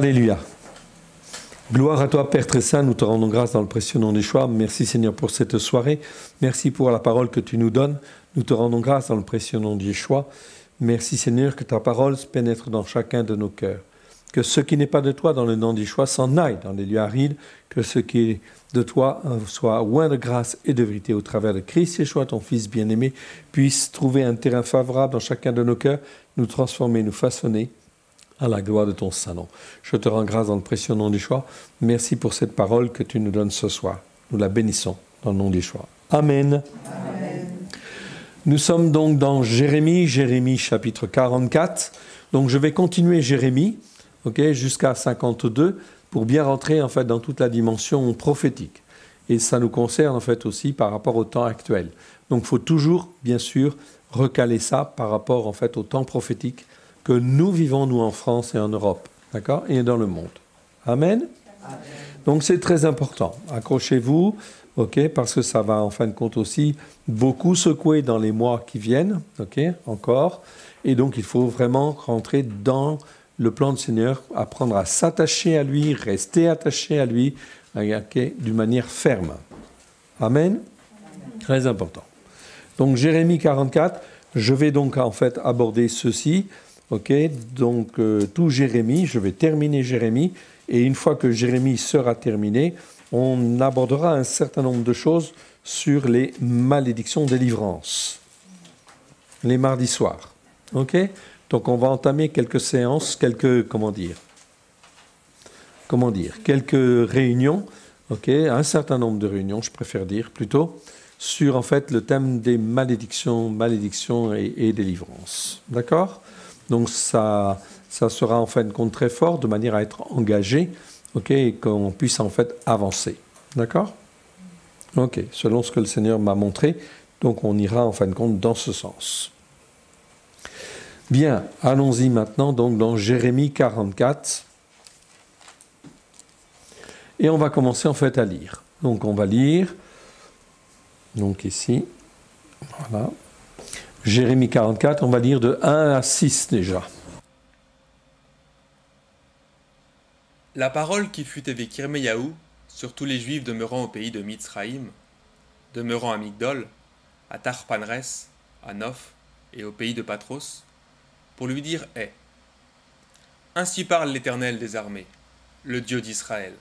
Alléluia. Gloire à toi, Père très saint, nous te rendons grâce dans le précieux nom d'Yeshua. Merci Seigneur pour cette soirée. Merci pour la parole que tu nous donnes. Nous te rendons grâce dans le précieux nom d'Yeshua. Merci Seigneur que ta parole se pénètre dans chacun de nos cœurs. Que ce qui n'est pas de toi dans le nom d'Yeshua s'en aille dans les lieux arides. Que ce qui est de toi soit oint de grâce et de vérité au travers de Christ Yeshua, ton Fils bien-aimé, puisse trouver un terrain favorable dans chacun de nos cœurs, nous transformer, nous façonner à la gloire de ton Saint-Nom. Je te rends grâce dans le précieux nom d'Yeshua. Merci pour cette parole que tu nous donnes ce soir. Nous la bénissons dans le nom d'Yeshua. Amen. Amen. Nous sommes donc dans Jérémie chapitre 44. Donc je vais continuer Jérémie, jusqu'à 52, pour bien rentrer en fait dans toute la dimension prophétique. Et ça nous concerne en fait aussi par rapport au temps actuel. Donc il faut toujours, bien sûr, recaler ça par rapport en fait au temps prophétique que nous vivons, nous, en France et en Europe, d'accord, et dans le monde. Amen. Amen. Donc, c'est très important. Accrochez-vous, parce que ça va, en fin de compte, aussi beaucoup secouer dans les mois qui viennent, encore. Et donc, il faut vraiment rentrer dans le plan du Seigneur, apprendre à s'attacher à lui, rester attaché à lui, d'une manière ferme. Amen. Amen. Très important. Donc, Jérémie 44, je vais donc, en fait, aborder ceci. Donc tout Jérémie, je vais terminer Jérémie, et une fois que Jérémie sera terminé, on abordera un certain nombre de choses sur les malédictions délivrance, les mardis soirs. Donc on va entamer quelques séances, quelques réunions, un certain nombre de réunions, je préfère dire plutôt, sur en fait le thème des malédictions et délivrance. D'accord ? Donc ça sera en fin de compte très fort, de manière à être engagé, et qu'on puisse en fait avancer. D'accord ? Selon ce que le Seigneur m'a montré, donc on ira en fin de compte dans ce sens. Bien, allons-y maintenant donc dans Jérémie 44. Et on va commencer en fait à lire. Donc on va lire, donc ici, voilà. Jérémie 44, on va lire de 1 à 6 déjà. La parole qui fut avec Yirmeyahu sur tous les Juifs demeurant au pays de Mitzraïm, demeurant à Migdol, à Tarpanres, à Noph et au pays de Patros, pour lui dire est. Ainsi parle l'Éternel des armées, le Dieu d'Israël.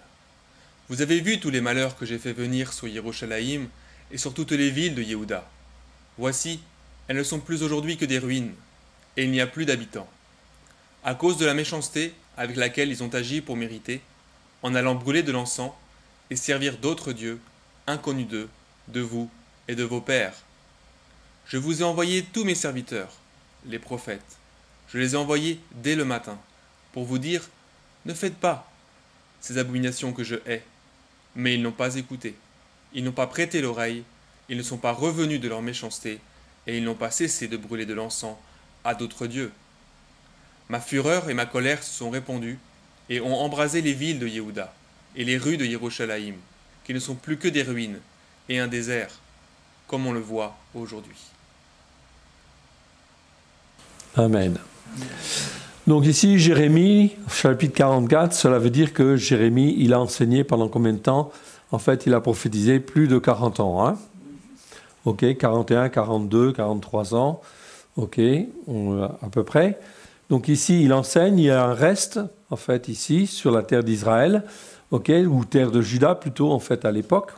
Vous avez vu tous les malheurs que j'ai fait venir sur Yerushalayim et sur toutes les villes de Yehuda. Voici, elles ne sont plus aujourd'hui que des ruines, et il n'y a plus d'habitants. À cause de la méchanceté avec laquelle ils ont agi pour mériter, en allant brûler de l'encens et servir d'autres dieux, inconnus d'eux, de vous et de vos pères. Je vous ai envoyé tous mes serviteurs, les prophètes. Je les ai envoyés dès le matin, pour vous dire, ne faites pas ces abominations que je hais. Mais ils n'ont pas écouté, ils n'ont pas prêté l'oreille, ils ne sont pas revenus de leur méchanceté, et ils n'ont pas cessé de brûler de l'encens à d'autres dieux. Ma fureur et ma colère se sont répandues et ont embrasé les villes de Yehuda et les rues de Yerushalayim, qui ne sont plus que des ruines et un désert, comme on le voit aujourd'hui. Amen. Donc ici, Jérémie, chapitre 44, cela veut dire que Jérémie, il a enseigné pendant combien de temps ? En fait, il a prophétisé plus de 40 ans, 41, 42, 43 ans, à peu près. Donc ici, il enseigne, il y a un reste, en fait, ici, sur la terre d'Israël, ou terre de Juda, plutôt, en fait, à l'époque.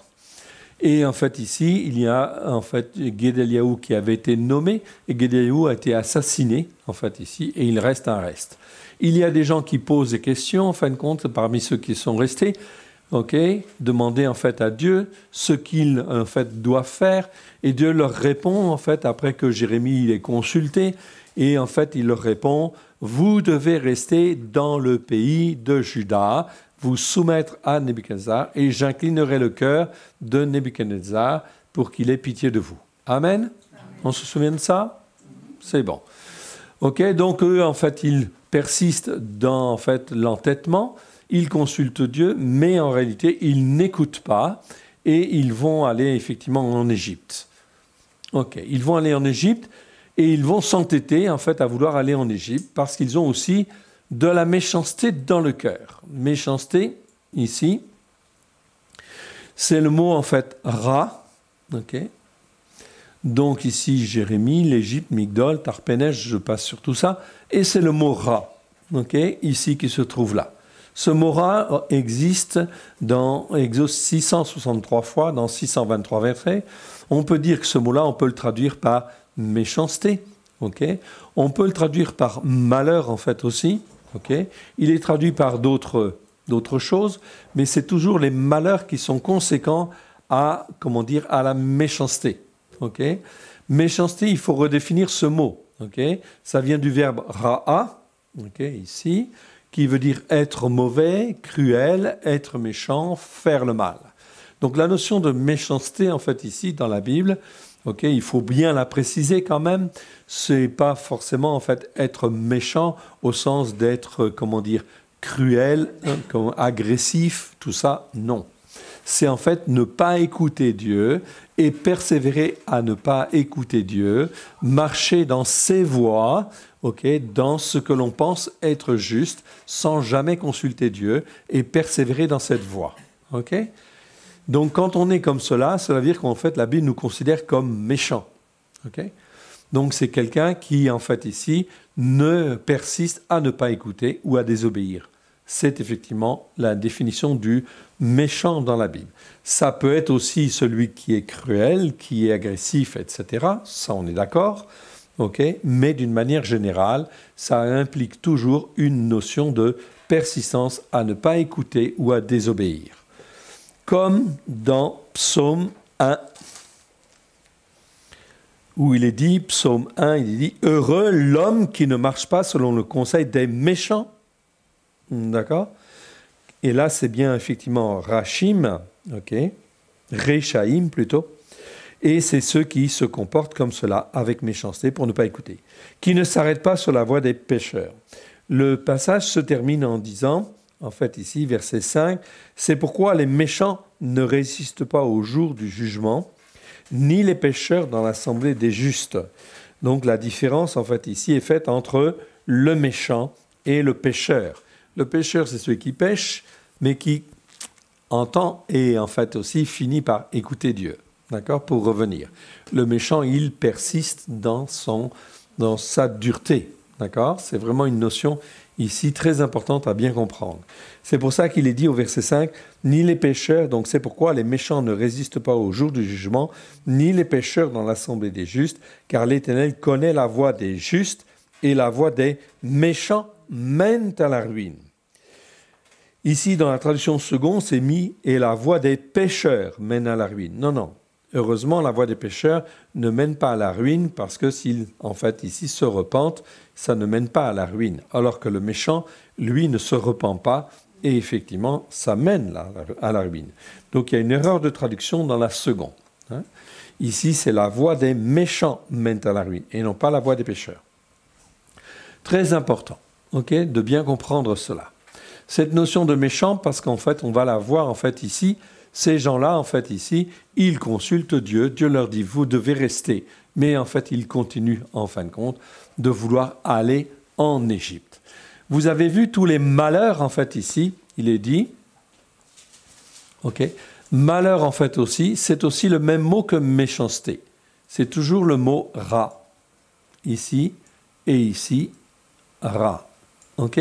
Et en fait, ici, il y a, en fait, Guédéliahu qui avait été nommé, et Guédéliahu a été assassiné, en fait, ici, et il reste un reste. Il y a des gens qui posent des questions, en fin de compte, parmi ceux qui sont restés, demander en fait à Dieu ce qu'il en fait doit faire, et Dieu leur répond en fait après que Jérémie l'ait consulté, et en fait il leur répond: vous devez rester dans le pays de Juda, vous soumettre à Nebuchadnezzar, et j'inclinerai le cœur de Nebuchadnezzar pour qu'il ait pitié de vous. Amen. Amen. On se souvient de ça? C'est bon. Donc eux en fait ils persistent dans en fait l'entêtement. Ils consultent Dieu, mais en réalité, ils n'écoutent pas et ils vont aller effectivement en Égypte. Ils vont aller en Égypte et ils vont s'entêter en fait à vouloir aller en Égypte parce qu'ils ont aussi de la méchanceté dans le cœur. Méchanceté, ici, c'est le mot en fait ra, ok. Donc ici, Jérémie, l'Égypte, Migdol, Tarpénèche, je passe sur tout ça, et c'est le mot ra, ok, ici qui se trouve là. Ce mot ra existe dans Exode 663 fois, dans 623 versets. On peut dire que ce mot-là, on peut le traduire par méchanceté, ok. On peut le traduire par malheur en fait aussi, ok. Il est traduit par d'autres choses, mais c'est toujours les malheurs qui sont conséquents à, à la méchanceté. Okay. Méchanceté, il faut redéfinir ce mot. Okay. Ça vient du verbe ra'a, okay, ici, qui veut dire être mauvais, cruel, être méchant, faire le mal. Donc la notion de méchanceté, en fait, ici, dans la Bible, okay, il faut bien la préciser quand même, c'est pas forcément, en fait, être méchant au sens d'être, cruel, agressif, tout ça, non. C'est en fait ne pas écouter Dieu et persévérer à ne pas écouter Dieu, marcher dans ses voies, okay, dans ce que l'on pense être juste, sans jamais consulter Dieu et persévérer dans cette voie. Okay? Donc quand on est comme cela, cela veut dire qu'en fait la Bible nous considère comme méchants. Okay? Donc c'est quelqu'un qui en fait ici ne persiste à ne pas écouter ou à désobéir. C'est effectivement la définition du méchant dans la Bible. Ça peut être aussi celui qui est cruel, qui est agressif, etc. Ça, on est d'accord. Okay. Mais d'une manière générale, ça implique toujours une notion de persistance à ne pas écouter ou à désobéir. Comme dans Psaume 1, où il est dit, Psaume 1, il est dit « Heureux l'homme qui ne marche pas selon le conseil des méchants ». D'accord? Et là, c'est bien effectivement Rachim, ok, Rechaim plutôt, et c'est ceux qui se comportent comme cela, avec méchanceté, pour ne pas écouter, qui ne s'arrêtent pas sur la voie des pécheurs. Le passage se termine en disant, en fait ici, verset 5, « C'est pourquoi les méchants ne résistent pas au jour du jugement, ni les pécheurs dans l'assemblée des justes. » Donc la différence, en fait, ici, est faite entre le méchant et le pécheur. Le pécheur, c'est celui qui pêche, mais qui entend et en fait aussi finit par écouter Dieu, d'accord, pour revenir. Le méchant, il persiste dans sa dureté, d'accord. C'est vraiment une notion ici très importante à bien comprendre. C'est pour ça qu'il est dit au verset 5, « Ni les pécheurs, donc c'est pourquoi les méchants ne résistent pas au jour du jugement, ni les pécheurs dans l'assemblée des justes, car l'Éternel connaît la voie des justes et la voie des méchants mènent à la ruine. » Ici, dans la traduction seconde, c'est mis « et la voie des pécheurs mène à la ruine ». Non, non. Heureusement, la voie des pécheurs ne mène pas à la ruine parce que s'ils, en fait, ici, se repentent, ça ne mène pas à la ruine. Alors que le méchant, lui, ne se repent pas et effectivement, ça mène à la ruine. Donc, il y a une erreur de traduction dans la seconde. Hein. Ici, c'est la voie des méchants mène à la ruine et non pas la voie des pécheurs. Très important, okay, de bien comprendre cela. Cette notion de méchant, parce qu'en fait, on va la voir en fait ici, ces gens-là, en fait ici, ils consultent Dieu, Dieu leur dit, vous devez rester. Mais en fait, ils continuent, en fin de compte, de vouloir aller en Égypte. Vous avez vu tous les malheurs, en fait ici, il est dit, ok, malheur en fait aussi, c'est aussi le même mot que méchanceté. C'est toujours le mot ra, ici et ici, ra, ok.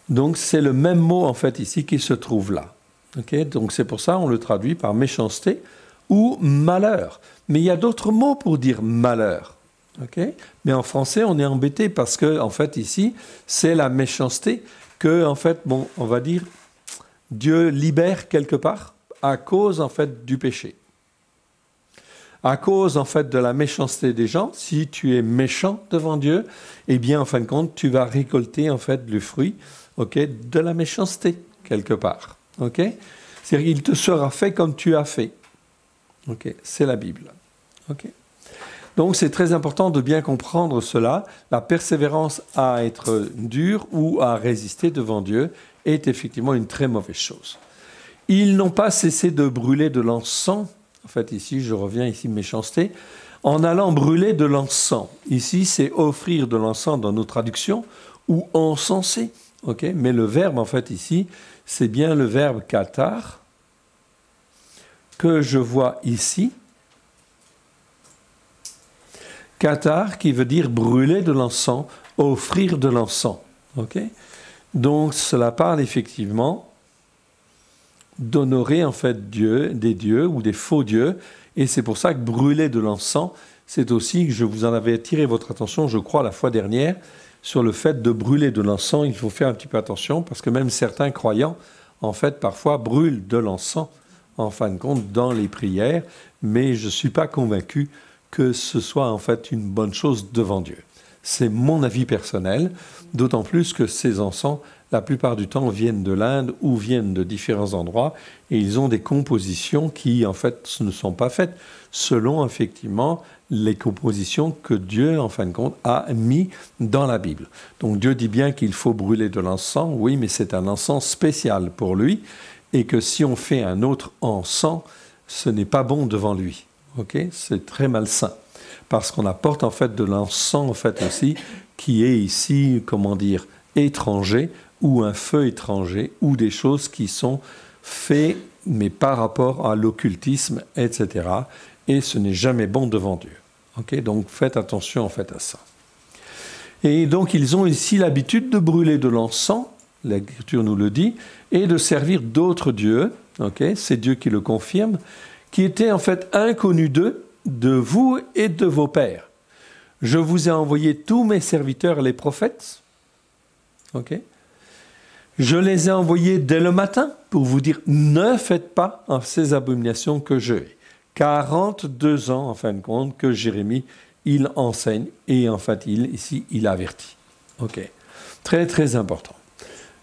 Donc, c'est le même mot, en fait, ici, qui se trouve là. Okay? Donc, c'est pour ça qu'on le traduit par méchanceté ou malheur. Mais il y a d'autres mots pour dire malheur. Okay? Mais en français, on est embêté parce que, en fait, ici, c'est la méchanceté que, en fait, bon, on va dire, Dieu libère quelque part à cause, en fait, du péché. À cause, en fait, de la méchanceté des gens, si tu es méchant devant Dieu, eh bien, en fin de compte, tu vas récolter, en fait, le fruit, okay, de la méchanceté, quelque part. Okay? C'est-à-dire qu'il te sera fait comme tu as fait. Okay? C'est la Bible. Okay? Donc, c'est très important de bien comprendre cela. La persévérance à être dure ou à résister devant Dieu est effectivement une très mauvaise chose. Ils n'ont pas cessé de brûler de l'encens. En fait, ici, je reviens ici, méchanceté. En allant brûler de l'encens. Ici, c'est offrir de l'encens dans nos traductions ou encenser. Okay, mais le verbe, en fait, ici, c'est bien le verbe katar que je vois ici. Katar qui veut dire brûler de l'encens, offrir de l'encens. Okay? Donc, cela parle effectivement d'honorer en fait Dieu, des dieux ou des faux dieux. Et c'est pour ça que brûler de l'encens, c'est aussi, je vous en avais attiré votre attention, je crois, la fois dernière, sur le fait de brûler de l'encens. Il faut faire un petit peu attention parce que même certains croyants, en fait, parfois brûlent de l'encens, en fin de compte, dans les prières. Mais je ne suis pas convaincu que ce soit en fait une bonne chose devant Dieu. C'est mon avis personnel, d'autant plus que ces encens, la plupart du temps, viennent de l'Inde ou viennent de différents endroits et ils ont des compositions qui, en fait, ne sont pas faites selon, effectivement, les compositions que Dieu, en fin de compte, a mis dans la Bible. Donc Dieu dit bien qu'il faut brûler de l'encens, oui, mais c'est un encens spécial pour lui et que si on fait un autre encens, ce n'est pas bon devant lui. Okay? C'est très malsain parce qu'on apporte en fait de l'encens en fait aussi qui est ici, comment dire, étranger ou un feu étranger ou des choses qui sont faites mais par rapport à l'occultisme, etc. Et ce n'est jamais bon devant Dieu. Okay? Donc faites attention en fait à ça. Et donc ils ont ici l'habitude de brûler de l'encens, l'Écriture nous le dit, et de servir d'autres dieux, okay? C'est Dieu qui le confirme, qui étaient en fait inconnus d'eux, de vous et de vos pères. Je vous ai envoyé tous mes serviteurs les prophètes. Okay? Je les ai envoyés dès le matin pour vous dire, ne faites pas ces abominations que je hais. 42 ans, en fin de compte, que Jérémie, il enseigne et en fait, il avertit. Okay. Très, très important.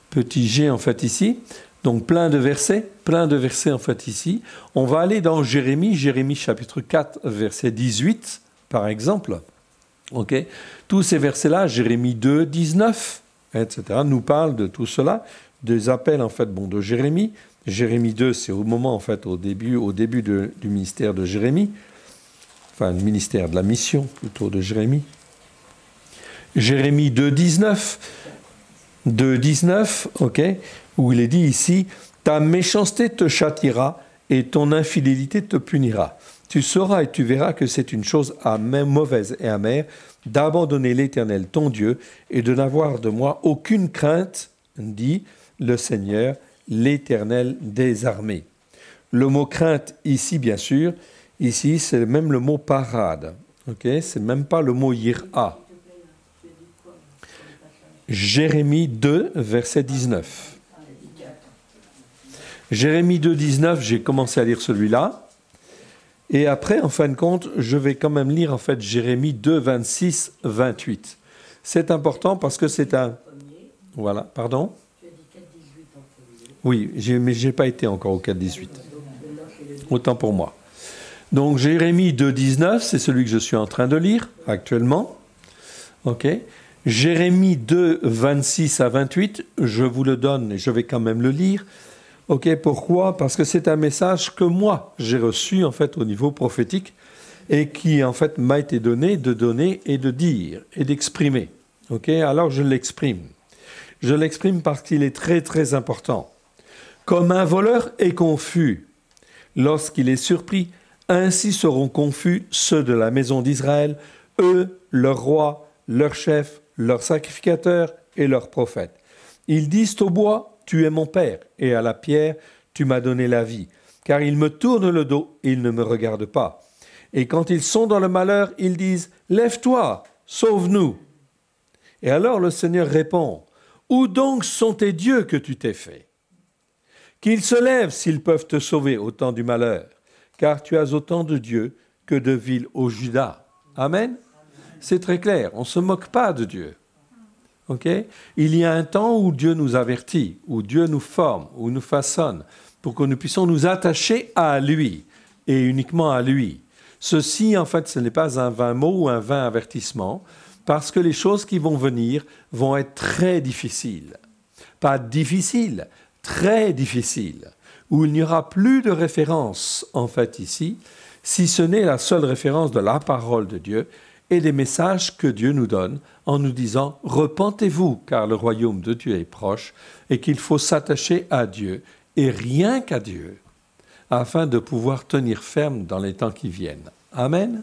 Petit G, en fait, ici. Donc, plein de versets, en fait, ici. On va aller dans Jérémie chapitre 4, verset 18, par exemple. Okay. Tous ces versets-là, Jérémie 2, 19, etc., nous parlent de tout cela, des appels, en fait, de Jérémie. Jérémie 2, c'est au moment, en fait, au début du ministère de Jérémie, enfin, le ministère de la mission, plutôt, de Jérémie. Jérémie 2, 19, ok, où il est dit ici, « Ta méchanceté te châtiera et ton infidélité te punira. Tu sauras et tu verras que c'est une chose mauvaise et amère d'abandonner l'Éternel, ton Dieu, et de n'avoir de moi aucune crainte, dit le Seigneur, l'Éternel des armées. » Le mot « crainte » ici, bien sûr, ici, c'est même le mot « parade ». Okay? C'est même pas le mot « yir'a ». Jérémie 2, verset 19. Jérémie 2, 19, j'ai commencé à lire celui-là. Et après, en fin de compte, je vais quand même lire en fait Jérémie 2, 26, 28. C'est important parce que c'est un... Voilà, pardon ? Oui, mais je n'ai pas été encore au 4, 18. Autant pour moi. Donc Jérémie 2, 19, c'est celui que je suis en train de lire actuellement. Ok. Jérémie 2, 26 à 28, je vous le donne et je vais quand même le lire. Ok, pourquoi ? Parce que c'est un message que moi, j'ai reçu en fait au niveau prophétique et qui en fait m'a été donné de donner et de dire et d'exprimer. Ok, alors je l'exprime. Je l'exprime parce qu'il est très très important. Comme un voleur est confus lorsqu'il est surpris, ainsi seront confus ceux de la maison d'Israël, eux, leur roi, leur chef, leurs sacrificateurs et leurs prophètes. Ils disent au bois, tu es mon père, et à la pierre, tu m'as donné la vie. Car ils me tournent le dos et ils ne me regardent pas. Et quand ils sont dans le malheur, ils disent, lève-toi, sauve-nous. Et alors le Seigneur répond, où donc sont tes dieux que tu t'es fait ? Qu'ils se lèvent s'ils peuvent te sauver au temps du malheur, car tu as autant de dieux que de villes au Juda. Amen. C'est très clair, on ne se moque pas de Dieu. Okay? Il y a un temps où Dieu nous avertit, où Dieu nous forme, où nous façonne, pour que nous puissions nous attacher à lui, et uniquement à lui. Ceci, en fait, ce n'est pas un vain mot ou un vain avertissement, parce que les choses qui vont venir vont être très difficiles. Pas difficiles, très difficiles, où il n'y aura plus de référence, en fait, ici, si ce n'est la seule référence de la parole de Dieu, et des messages que Dieu nous donne en nous disant « Repentez-vous, car le royaume de Dieu est proche » et qu'il faut s'attacher à Dieu et rien qu'à Dieu afin de pouvoir tenir ferme dans les temps qui viennent. Amen.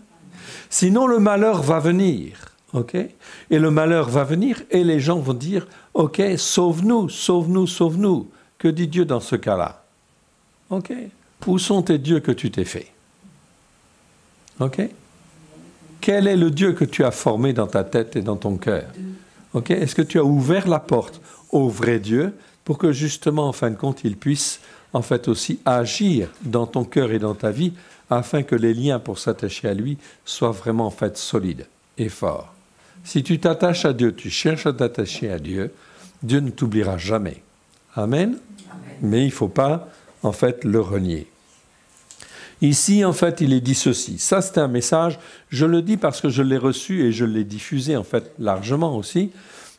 Sinon, le malheur va venir. Ok? Et le malheur va venir et les gens vont dire « Ok, sauve-nous, sauve-nous, sauve-nous ». Que dit Dieu dans ce cas-là? Ok? Où sont tes dieux que tu t'es fait? Ok? Quel est le Dieu que tu as formé dans ta tête et dans ton cœur? Ok? Est-ce que tu as ouvert la porte au vrai Dieu pour que justement, en fin de compte, il puisse en fait aussi agir dans ton cœur et dans ta vie afin que les liens pour s'attacher à lui soient vraiment en fait solides et forts. Si tu t'attaches à Dieu, tu cherches à t'attacher à Dieu, Dieu ne t'oubliera jamais. Amen. Mais il ne faut pas en fait le renier. Ici, en fait, il est dit ceci. Ça, c'est un message, je le dis parce que je l'ai reçu et je l'ai diffusé, en fait, largement aussi.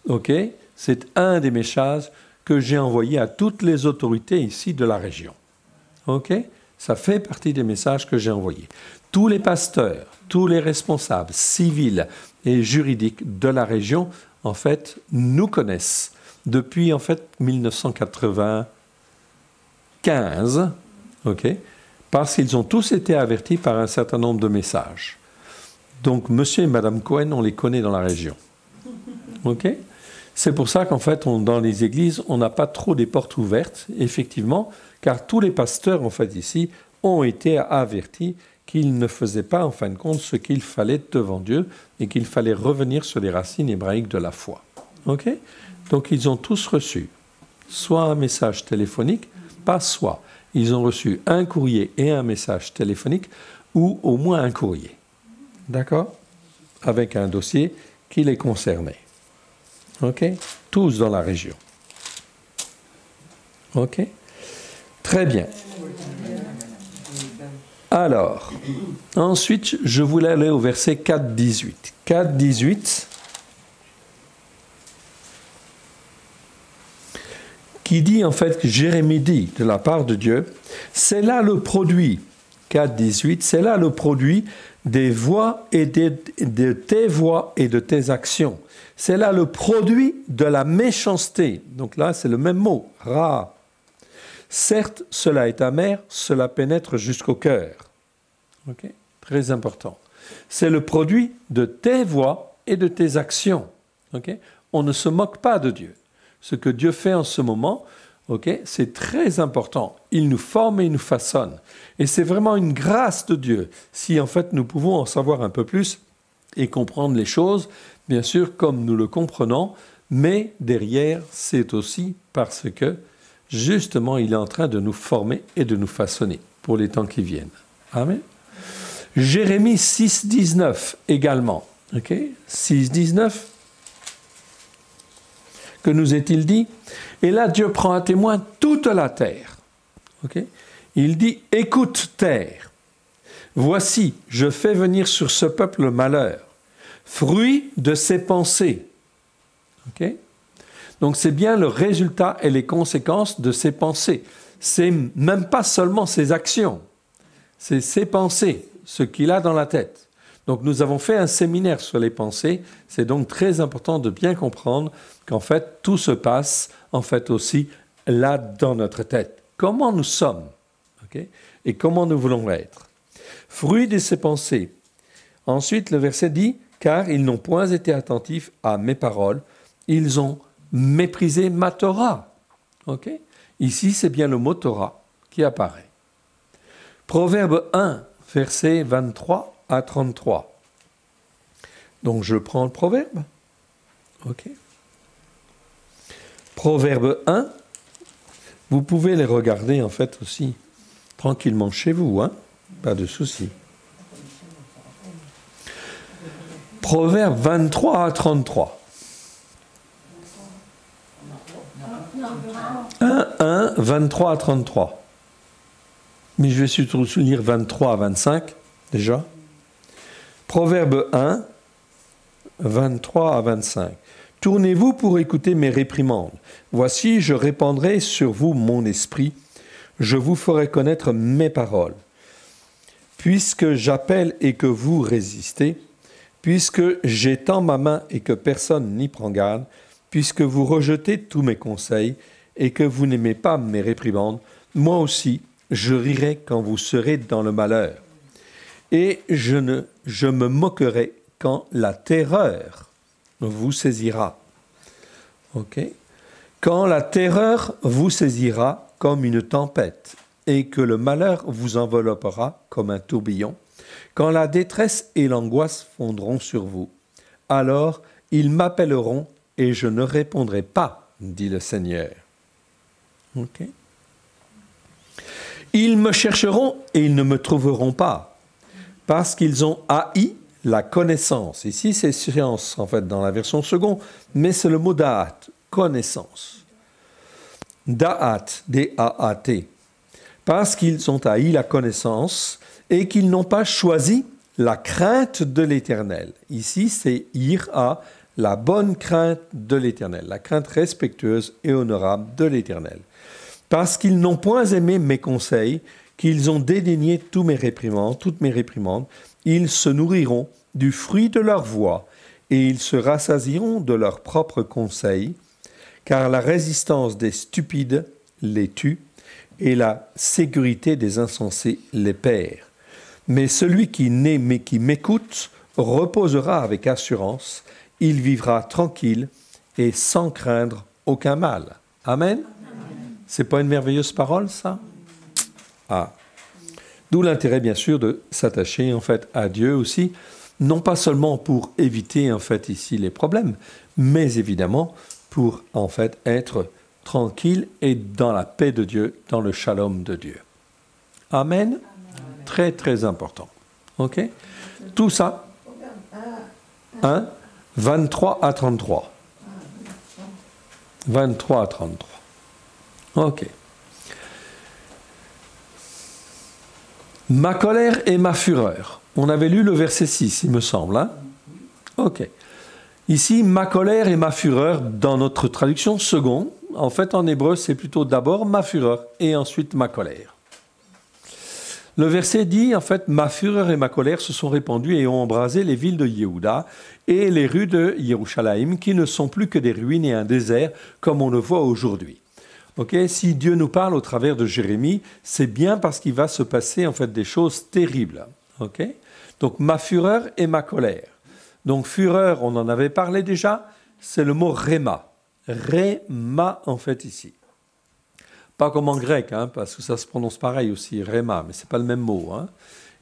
Ok? C'est un des messages que j'ai envoyé à toutes les autorités ici de la région. Ok? Ça fait partie des messages que j'ai envoyés. Tous les pasteurs, tous les responsables civils et juridiques de la région, en fait, nous connaissent depuis, en fait, 1995, ok? Parce qu'ils ont tous été avertis par un certain nombre de messages. Donc, monsieur et madame Cohen, on les connaît dans la région. Ok? C'est pour ça qu'en fait, dans les églises, on n'a pas trop des portes ouvertes, effectivement, car tous les pasteurs, en fait, ici, ont été avertis qu'ils ne faisaient pas, en fin de compte, ce qu'il fallait devant Dieu et qu'il fallait revenir sur les racines hébraïques de la foi. Ok? Donc, ils ont tous reçu soit un message téléphonique, pas soit. Ils ont reçu un courrier et un message téléphonique ou au moins un courrier. D'accord? Avec un dossier qui les concernait. OK? Tous dans la région. OK? Très bien. Alors, ensuite, je voulais aller au verset 4.18. 4.18, qui dit en fait que Jérémie dit de la part de Dieu, c'est là le produit, 4.18, c'est là le produit des voix et de tes voix et de tes actions. C'est là le produit de la méchanceté. Donc là, c'est le même mot, ra. Certes, cela est amer, cela pénètre jusqu'au cœur. Okay? Très important. C'est le produit de tes voix et de tes actions. Okay? On ne se moque pas de Dieu. Ce que Dieu fait en ce moment, okay, c'est très important. Il nous forme et il nous façonne. Et c'est vraiment une grâce de Dieu. Si en fait nous pouvons en savoir un peu plus et comprendre les choses, bien sûr, comme nous le comprenons, mais derrière, c'est aussi parce que, justement, il est en train de nous former et de nous façonner pour les temps qui viennent. Amen. Jérémie 6.19 également. Okay? 6.19. Que nous est-il dit? Et là, Dieu prend à témoin toute la terre. Okay? Il dit, écoute terre, voici, je fais venir sur ce peuple le malheur, fruit de ses pensées. Okay? Donc c'est bien le résultat et les conséquences de ses pensées. C'est même pas seulement ses actions, c'est ses pensées, ce qu'il a dans la tête. Donc nous avons fait un séminaire sur les pensées, c'est donc très important de bien comprendre qu'en fait tout se passe en fait aussi là dans notre tête. Comment nous sommes, okay? Et comment nous voulons être. Fruit de ses pensées. Ensuite le verset dit, car ils n'ont point été attentifs à mes paroles, ils ont méprisé ma Torah. Okay? Ici c'est bien le mot Torah qui apparaît. Proverbe 1, verset 23 à 33. Donc je prends le proverbe. Ok. Proverbe 1. Vous pouvez les regarder en fait aussi tranquillement chez vous, hein? Pas de souci. Proverbe 23 à 33. 1, 23 à 33. Mais je vais surtout lire 23 à 25 déjà. Proverbe 1, 23 à 25. Tournez-vous pour écouter mes réprimandes. Voici, je répandrai sur vous mon esprit. Je vous ferai connaître mes paroles. Puisque j'appelle et que vous résistez, puisque j'étends ma main et que personne n'y prend garde, puisque vous rejetez tous mes conseils et que vous n'aimez pas mes réprimandes, moi aussi, je rirai quand vous serez dans le malheur. Et je me moquerai quand la terreur vous saisira. Ok? Quand la terreur vous saisira comme une tempête et que le malheur vous enveloppera comme un tourbillon, quand la détresse et l'angoisse fondront sur vous, alors ils m'appelleront et je ne répondrai pas, dit le Seigneur. Ok? Ils me chercheront et ils ne me trouveront pas, parce qu'ils ont haï la connaissance. Ici, c'est science, en fait, dans la version seconde, mais c'est le mot da'at, connaissance. Da'at, D-A-A-T. Parce qu'ils ont haï la connaissance et qu'ils n'ont pas choisi la crainte de l'Éternel. Ici, c'est ira, la bonne crainte de l'Éternel, la crainte respectueuse et honorable de l'Éternel. Parce qu'ils n'ont point aimé mes conseils, qu'ils ont dédaigné toutes mes réprimandes, ils se nourriront du fruit de leur voix et ils se rassasieront de leurs propres conseils, car la résistance des stupides les tue et la sécurité des insensés les perd. Mais celui qui m'écoute reposera avec assurance, il vivra tranquille et sans craindre aucun mal. Amen. C'est pas une merveilleuse parole, ça? Ah. D'où l'intérêt, bien sûr, de s'attacher, en fait, à Dieu aussi, non pas seulement pour éviter, en fait, ici, les problèmes, mais évidemment pour, en fait, être tranquille et dans la paix de Dieu, dans le shalom de Dieu. Amen. Très, très important. OK? Tout ça, 1, 23 à 33. 23 à 33. OK. Ma colère et ma fureur. On avait lu le verset 6, il me semble. Hein? OK. Ici, ma colère et ma fureur, dans notre traduction seconde, en fait, en hébreu, c'est plutôt d'abord ma fureur et ensuite ma colère. Le verset dit, en fait, ma fureur et ma colère se sont répandues et ont embrasé les villes de Yehuda et les rues de Yerushalayim, qui ne sont plus que des ruines et un désert, comme on le voit aujourd'hui. Okay? Si Dieu nous parle au travers de Jérémie, c'est bien parce qu'il va se passer, en fait, des choses terribles. Okay? Donc, ma fureur et ma colère. Donc, fureur, on en avait parlé déjà, c'est le mot réma. Réma, en fait, ici. Pas comme en grec, hein, parce que ça se prononce pareil aussi, réma, mais ce n'est pas le même mot. Hein.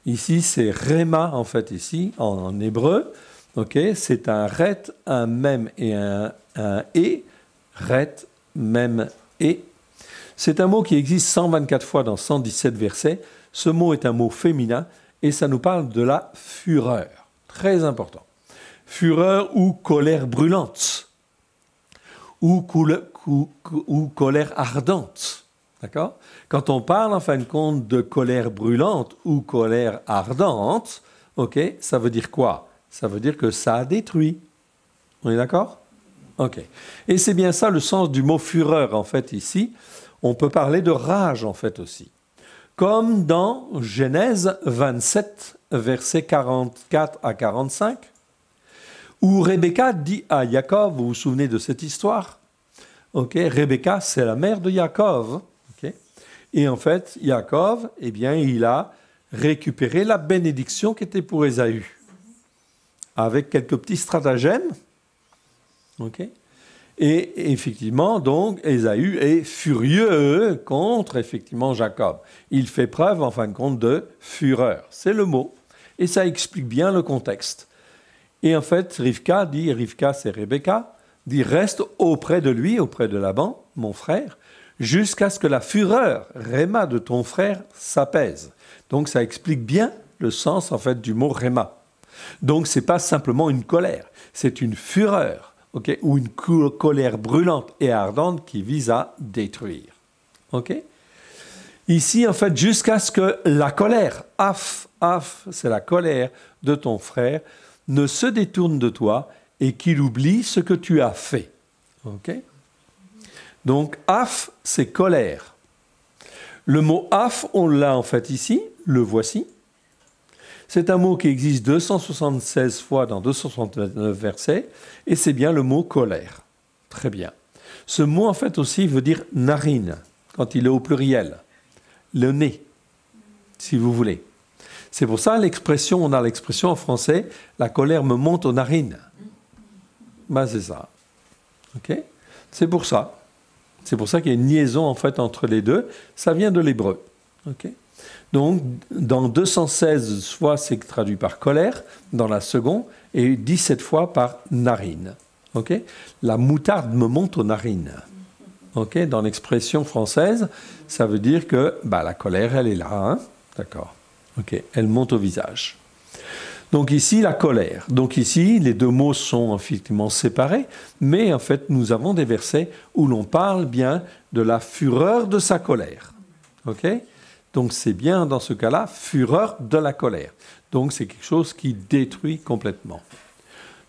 Ici, c'est réma, en fait, ici, en hébreu. Okay, c'est un ret, un mem et un et. Ret, mem, et. C'est un mot qui existe 124 fois dans 117 versets. Ce mot est un mot féminin et ça nous parle de la fureur. Très important. Fureur ou colère brûlante. Ou colère ardente. D'accord? Quand on parle, en fin de compte, de colère brûlante ou colère ardente, okay, ça veut dire quoi? Ça veut dire que ça a détruit. On est d'accord? OK. Et c'est bien ça le sens du mot fureur, en fait, ici. On peut parler de rage, en fait, aussi. Comme dans Genèse 27, versets 44 à 45, où Rebecca dit à Jacob, vous vous souvenez de cette histoire? OK, Rebecca, c'est la mère de Jacob. OK? Et en fait, Jacob, eh bien, il a récupéré la bénédiction qui était pour Ésaü, avec quelques petits stratagèmes. OK? Et effectivement, donc, Ésaü est furieux contre, effectivement, Jacob. Il fait preuve, en fin de compte, de fureur. C'est le mot. Et ça explique bien le contexte. Et en fait, Rivka, c'est Rebecca, dit, reste auprès de lui, auprès de Laban, mon frère, jusqu'à ce que la fureur, réma, de ton frère s'apaise. Donc, ça explique bien le sens, en fait, du mot réma. Donc, ce n'est pas simplement une colère, c'est une fureur, okay, ou une colère brûlante et ardente qui vise à détruire. Okay? Ici, en fait, jusqu'à ce que la colère, c'est la colère de ton frère, ne se détourne de toi et qu'il oublie ce que tu as fait. Okay? Donc, c'est colère. Le mot on l'a en fait ici, le voici. C'est un mot qui existe 276 fois dans 269 versets, et c'est bien le mot colère. Très bien. Ce mot, en fait, aussi veut dire narine, quand il est au pluriel. Le nez, si vous voulez. C'est pour ça on a l'expression en français, la colère me monte aux narines. Ben, c'est ça. Ok ? C'est pour ça. C'est pour ça qu'il y a une liaison, en fait, entre les deux. Ça vient de l'hébreu. Ok ? Donc, dans 216 fois, c'est traduit par colère, dans la seconde, et 17 fois par narine. Okay, la moutarde me monte aux narines. Okay, dans l'expression française, ça veut dire que la colère, elle est là. Hein, d'accord. Okay, elle monte au visage. Donc ici, la colère. Donc ici, les deux mots sont effectivement séparés, mais en fait, nous avons des versets où l'on parle bien de la fureur de sa colère. Okay, donc c'est bien dans ce cas-là, fureur de la colère. Donc c'est quelque chose qui détruit complètement.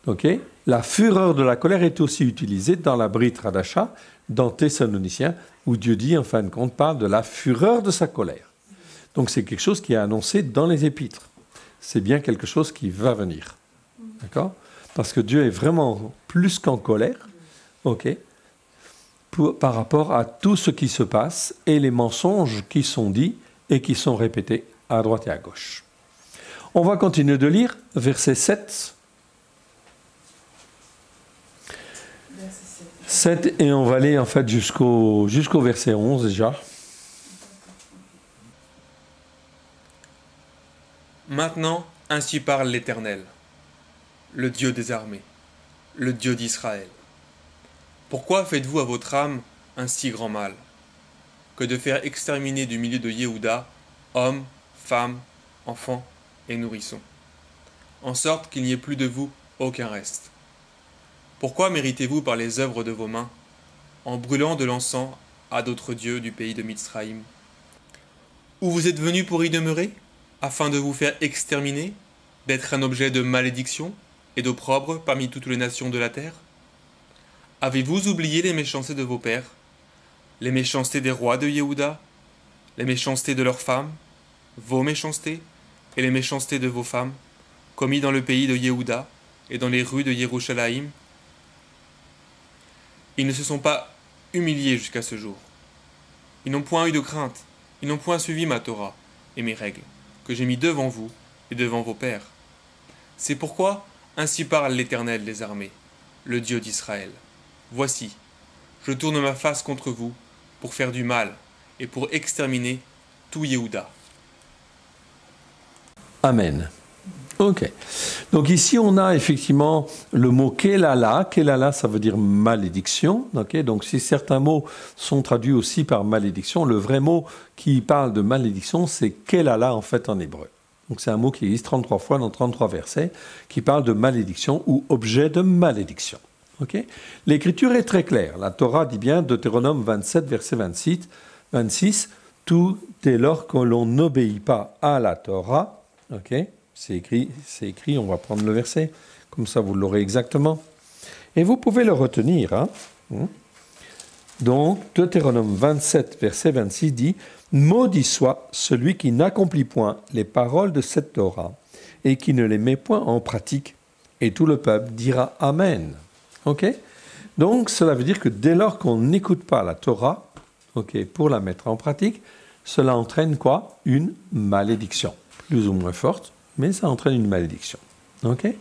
Okay, la fureur de la colère est aussi utilisée dans la Brit Hadasha, dans Thessaloniciens, où Dieu dit, en fin de compte, parle de la fureur de sa colère. Donc c'est quelque chose qui est annoncé dans les épîtres. C'est bien quelque chose qui va venir. D'accord ? Parce que Dieu est vraiment plus qu'en colère, okay, par rapport à tout ce qui se passe et les mensonges qui sont dits et qui sont répétés à droite et à gauche. On va continuer de lire, verset 7. 7 et on va aller en fait jusqu'au verset 11 déjà. Maintenant, ainsi parle l'Éternel, le Dieu des armées, le Dieu d'Israël. Pourquoi faites-vous à votre âme un si grand mal, que de faire exterminer du milieu de Yehuda hommes, femmes, enfants et nourrissons, en sorte qu'il n'y ait plus de vous aucun reste? Pourquoi méritez-vous par les œuvres de vos mains, en brûlant de l'encens à d'autres dieux du pays de Mitzraïm? Où vous êtes venus pour y demeurer, afin de vous faire exterminer, d'être un objet de malédiction et d'opprobre parmi toutes les nations de la terre? Avez-vous oublié les méchancetés de vos pères, les méchancetés des rois de Yehuda, les méchancetés de leurs femmes, vos méchancetés, et les méchancetés de vos femmes, commis dans le pays de Yehuda et dans les rues de Yerushalayim? Ils ne se sont pas humiliés jusqu'à ce jour. Ils n'ont point eu de crainte, ils n'ont point suivi ma Torah et mes règles, que j'ai mis devant vous et devant vos pères. C'est pourquoi ainsi parle l'Éternel des armées, le Dieu d'Israël. Voici, je tourne ma face contre vous pour faire du mal et pour exterminer tout Yehuda. Amen. Ok. Donc ici, on a effectivement le mot kelala. Kelala, ça veut dire malédiction. Okay, donc si certains mots sont traduits aussi par malédiction, le vrai mot qui parle de malédiction, c'est kelala en fait en hébreu. Donc c'est un mot qui existe 33 fois dans 33 versets, qui parle de malédiction ou objet de malédiction. Okay, l'écriture est très claire. La Torah dit bien, Deutéronome 27, verset 26, tout dès lors que l'on n'obéit pas à la Torah, ok. C'est écrit, on va prendre le verset, comme ça vous l'aurez exactement. Et vous pouvez le retenir. Hein. Donc, Deutéronome 27, verset 26 dit « Maudit soit celui qui n'accomplit point les paroles de cette Torah et qui ne les met point en pratique. » Et tout le peuple dira « Amen ». Ok ? Donc, cela veut dire que dès lors qu'on n'écoute pas la Torah, ok, pour la mettre en pratique, cela entraîne quoi ? Une malédiction, plus ou moins forte. Mais ça entraîne une malédiction. Okay?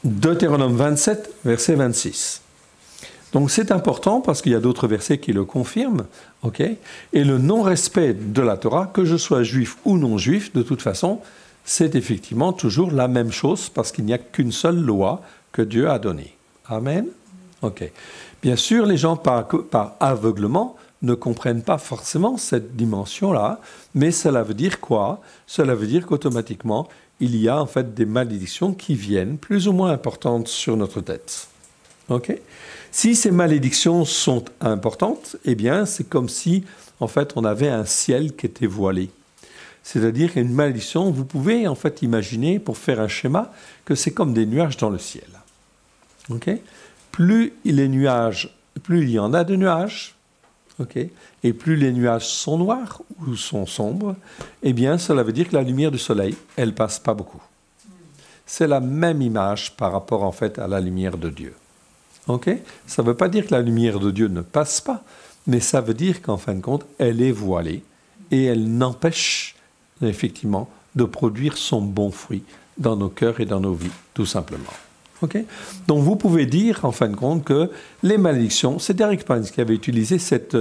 Deutéronome 27, verset 26. Donc c'est important parce qu'il y a d'autres versets qui le confirment. Okay? Et le non-respect de la Torah, que je sois juif ou non juif, de toute façon, c'est effectivement toujours la même chose parce qu'il n'y a qu'une seule loi que Dieu a donnée. Amen. Ok. Bien sûr, les gens par aveuglement ne comprennent pas forcément cette dimension-là, mais cela veut dire quoi ? Cela veut dire qu'automatiquement, il y a en fait des malédictions qui viennent plus ou moins importantes sur notre tête. Okay ? Si ces malédictions sont importantes, eh bien, c'est comme si, en fait, on avait un ciel qui était voilé. C'est-à-dire qu'une malédiction, vous pouvez en fait imaginer, pour faire un schéma, que c'est comme des nuages dans le ciel. Okay ? Plus il y en a de nuages, Okay. Et plus les nuages sont noirs ou sont sombres, eh bien, cela veut dire que la lumière du soleil, elle passe pas beaucoup. C'est la même image par rapport, en fait, à la lumière de Dieu. Okay. Ça ne veut pas dire que la lumière de Dieu ne passe pas, mais ça veut dire qu'en fin de compte, elle est voilée et elle n'empêche, effectivement, de produire son bon fruit dans nos cœurs et dans nos vies, tout simplement. Okay. Donc vous pouvez dire, en fin de compte, que les malédictions, c'est Derek Prince qui avait utilisé cette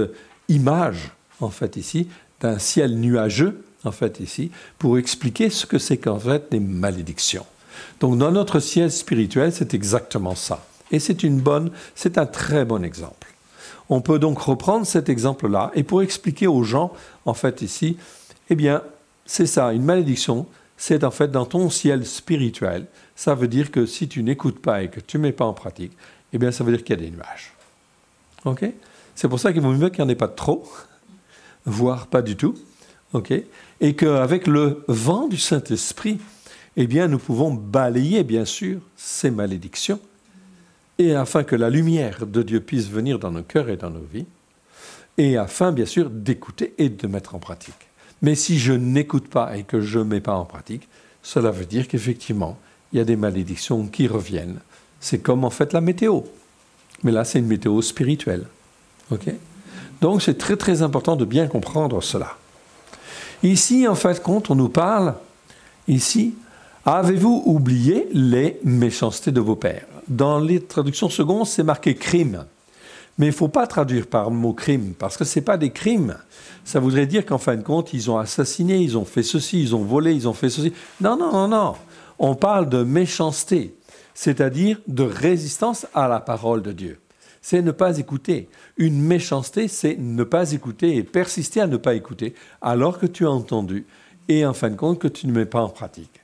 image, en fait, ici, d'un ciel nuageux, en fait, ici, pour expliquer ce que c'est qu'en fait les malédictions. Donc dans notre ciel spirituel, c'est exactement ça. Et c'est un très bon exemple. On peut donc reprendre cet exemple-là, et pour expliquer aux gens, en fait, ici, eh bien, c'est ça, une malédiction, c'est en fait dans ton ciel spirituel. Ça veut dire que si tu n'écoutes pas et que tu ne mets pas en pratique, eh bien, ça veut dire qu'il y a des nuages. Okay. C'est pour ça qu'il vaut mieux qu'il n'y en ait pas trop, voire pas du tout. Okay. Et qu'avec le vent du Saint-Esprit, eh bien, nous pouvons balayer, bien sûr, ces malédictions, et afin que la lumière de Dieu puisse venir dans nos cœurs et dans nos vies, et afin, bien sûr, d'écouter et de mettre en pratique. Mais si je n'écoute pas et que je ne mets pas en pratique, cela veut dire qu'effectivement, il y a des malédictions qui reviennent. C'est comme en fait la météo. Mais là, c'est une météo spirituelle. Okay. Donc, c'est très très important de bien comprendre cela. Ici, en fait, quand on nous parle, ici, avez-vous oublié les méchancetés de vos pères? Dans les traductions secondes, c'est marqué crime. Mais il ne faut pas traduire par le mot crime, parce que ce n'est pas des crimes. Ça voudrait dire qu'en fin de compte, ils ont assassiné, ils ont fait ceci, ils ont volé, ils ont fait ceci. Non, non, non, non. On parle de méchanceté, c'est-à-dire de résistance à la parole de Dieu. C'est ne pas écouter. Une méchanceté, c'est ne pas écouter et persister à ne pas écouter, alors que tu as entendu, et en fin de compte, que tu ne mets pas en pratique.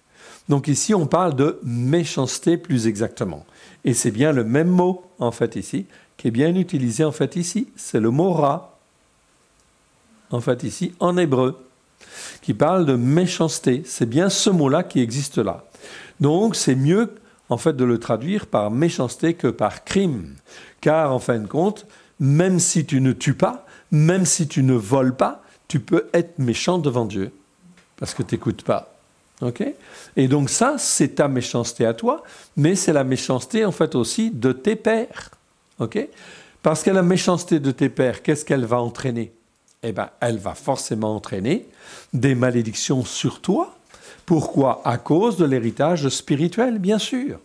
Donc ici, on parle de méchanceté plus exactement. Et c'est bien le même mot, en fait, ici, qui est bien utilisé, en fait, ici. C'est le mot ra, en fait, ici, en hébreu, qui parle de méchanceté. C'est bien ce mot-là qui existe là. Donc, c'est mieux, en fait, de le traduire par méchanceté que par crime. Car, en fin de compte, même si tu ne tues pas, même si tu ne voles pas, tu peux être méchant devant Dieu, parce que tu n'écoutes pas. Okay. Et donc ça, c'est ta méchanceté à toi, mais c'est la méchanceté, en fait, aussi de tes pères. Okay. Parce que la méchanceté de tes pères, qu'est-ce qu'elle va entraîner? Eh bien, elle va forcément entraîner des malédictions sur toi. Pourquoi? À cause de l'héritage spirituel, bien sûr.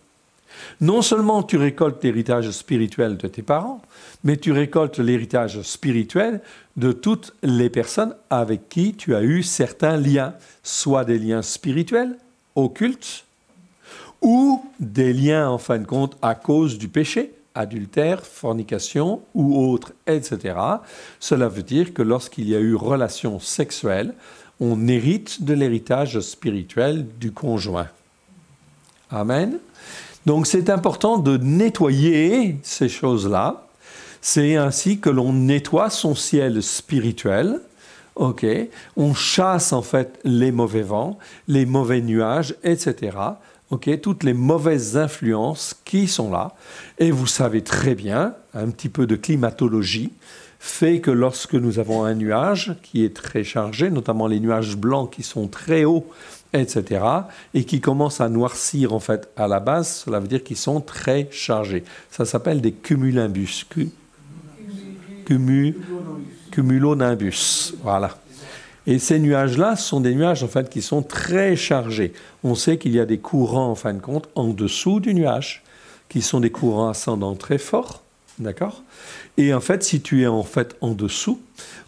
Non seulement tu récoltes l'héritage spirituel de tes parents, mais tu récoltes l'héritage spirituel de toutes les personnes avec qui tu as eu certains liens, soit des liens spirituels, occultes, ou des liens, en fin de compte, à cause du péché, adultère, fornication ou autre, etc. Cela veut dire que lorsqu'il y a eu relation sexuelle, on hérite de l'héritage spirituel du conjoint. Amen. Donc c'est important de nettoyer ces choses-là. C'est ainsi que l'on nettoie son ciel spirituel. Okay. On chasse en fait les mauvais vents, les mauvais nuages, etc. Okay. Toutes les mauvaises influences qui sont là. Et vous savez très bien, un petit peu de climatologie fait que lorsque nous avons un nuage qui est très chargé, notamment les nuages blancs qui sont très hauts, etc., et qui commencent à noircir en fait à la base, cela veut dire qu'ils sont très chargés. Ça s'appelle des cumulonimbus. Cumulonimbus, voilà. Et ces nuages-là sont des nuages en fait qui sont très chargés. On sait qu'il y a des courants en fin de compte en dessous du nuage, qui sont des courants ascendants très forts, d'accord? Et en fait, si tu es en fait en dessous,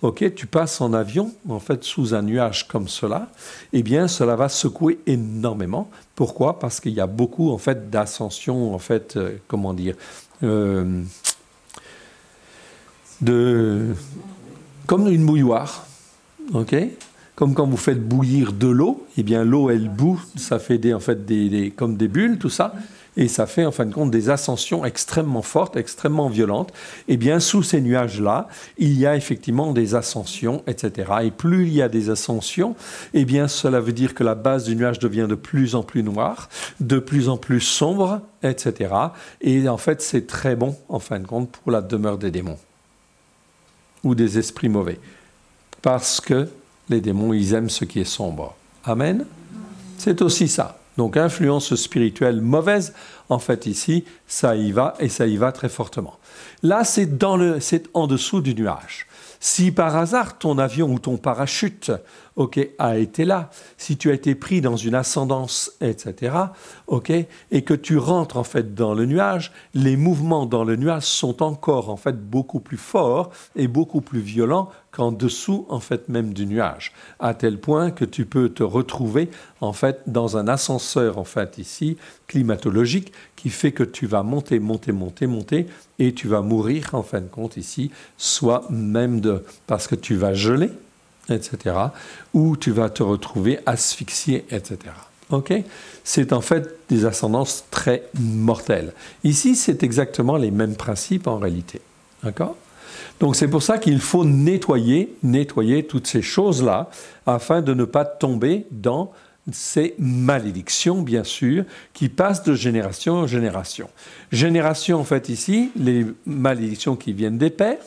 ok, tu passes en avion, en fait, sous un nuage comme cela, eh bien, cela va secouer énormément. Pourquoi? Parce qu'il y a beaucoup, en fait, d'ascension, en fait, comment dire, comme une bouilloire, ok? Comme quand vous faites bouillir de l'eau, eh bien, l'eau, elle bout, ça fait comme des bulles, tout ça. Et ça fait, en fin de compte, des ascensions extrêmement fortes, extrêmement violentes. Et bien, sous ces nuages-là, il y a effectivement des ascensions, etc. Et plus il y a des ascensions, eh bien, cela veut dire que la base du nuage devient de plus en plus noire, de plus en plus sombre, etc. Et en fait, c'est très bon, en fin de compte, pour la demeure des démons. ou des esprits mauvais. Parce que les démons, ils aiment ce qui est sombre. Amen. C'est aussi ça. Donc, influence spirituelle mauvaise, en fait, ici, ça y va, et ça y va très fortement. Là, c'est en dessous du nuage. Si par hasard, ton avion ou ton parachute, a été là, si tu as été pris dans une ascendance, etc., et que tu rentres, en fait, dans le nuage, les mouvements dans le nuage sont encore, en fait, beaucoup plus forts et beaucoup plus violents qu'en dessous, en fait, même du nuage. À tel point que tu peux te retrouver, en fait, dans un ascenseur, en fait, ici, climatologique, qui fait que tu vas monter, et tu vas mourir, en fin de compte, ici, soit même parce que tu vas geler, etc., ou tu vas te retrouver asphyxié, etc. C'est en fait des ascendances très mortelles. Ici, c'est exactement les mêmes principes en réalité. D'accord ? Donc c'est pour ça qu'il faut nettoyer toutes ces choses-là, afin de ne pas tomber dans ces malédictions, bien sûr, qui passent de génération en génération. Génération, en fait, ici, les malédictions qui viennent des pères,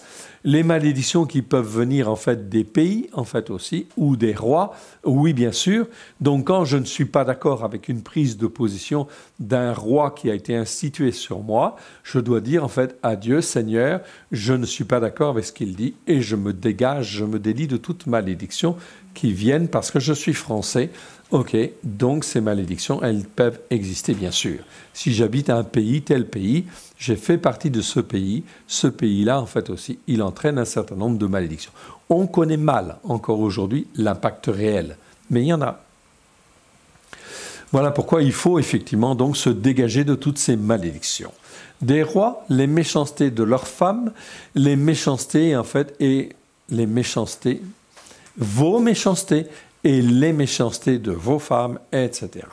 les malédictions qui peuvent venir, en fait, des pays, en fait, aussi, ou des rois, oui, bien sûr. Donc, quand je ne suis pas d'accord avec une prise de position d'un roi qui a été institué sur moi, je dois dire, en fait, à Dieu, Seigneur, je ne suis pas d'accord avec ce qu'il dit, et je me dégage, je me délie de toute malédiction qui viennent parce que je suis français. Donc ces malédictions, elles peuvent exister, bien sûr. Si j'habite un pays, tel pays, j'ai fait partie de ce pays-là, en fait aussi, il entraîne un certain nombre de malédictions. On connaît mal, encore aujourd'hui, l'impact réel, mais il y en a. Voilà pourquoi il faut effectivement donc se dégager de toutes ces malédictions. Des rois, les méchancetés de leurs femmes, les méchancetés, en fait, et les méchancetés, vos méchancetés, et les méchancetés de vos femmes, etc.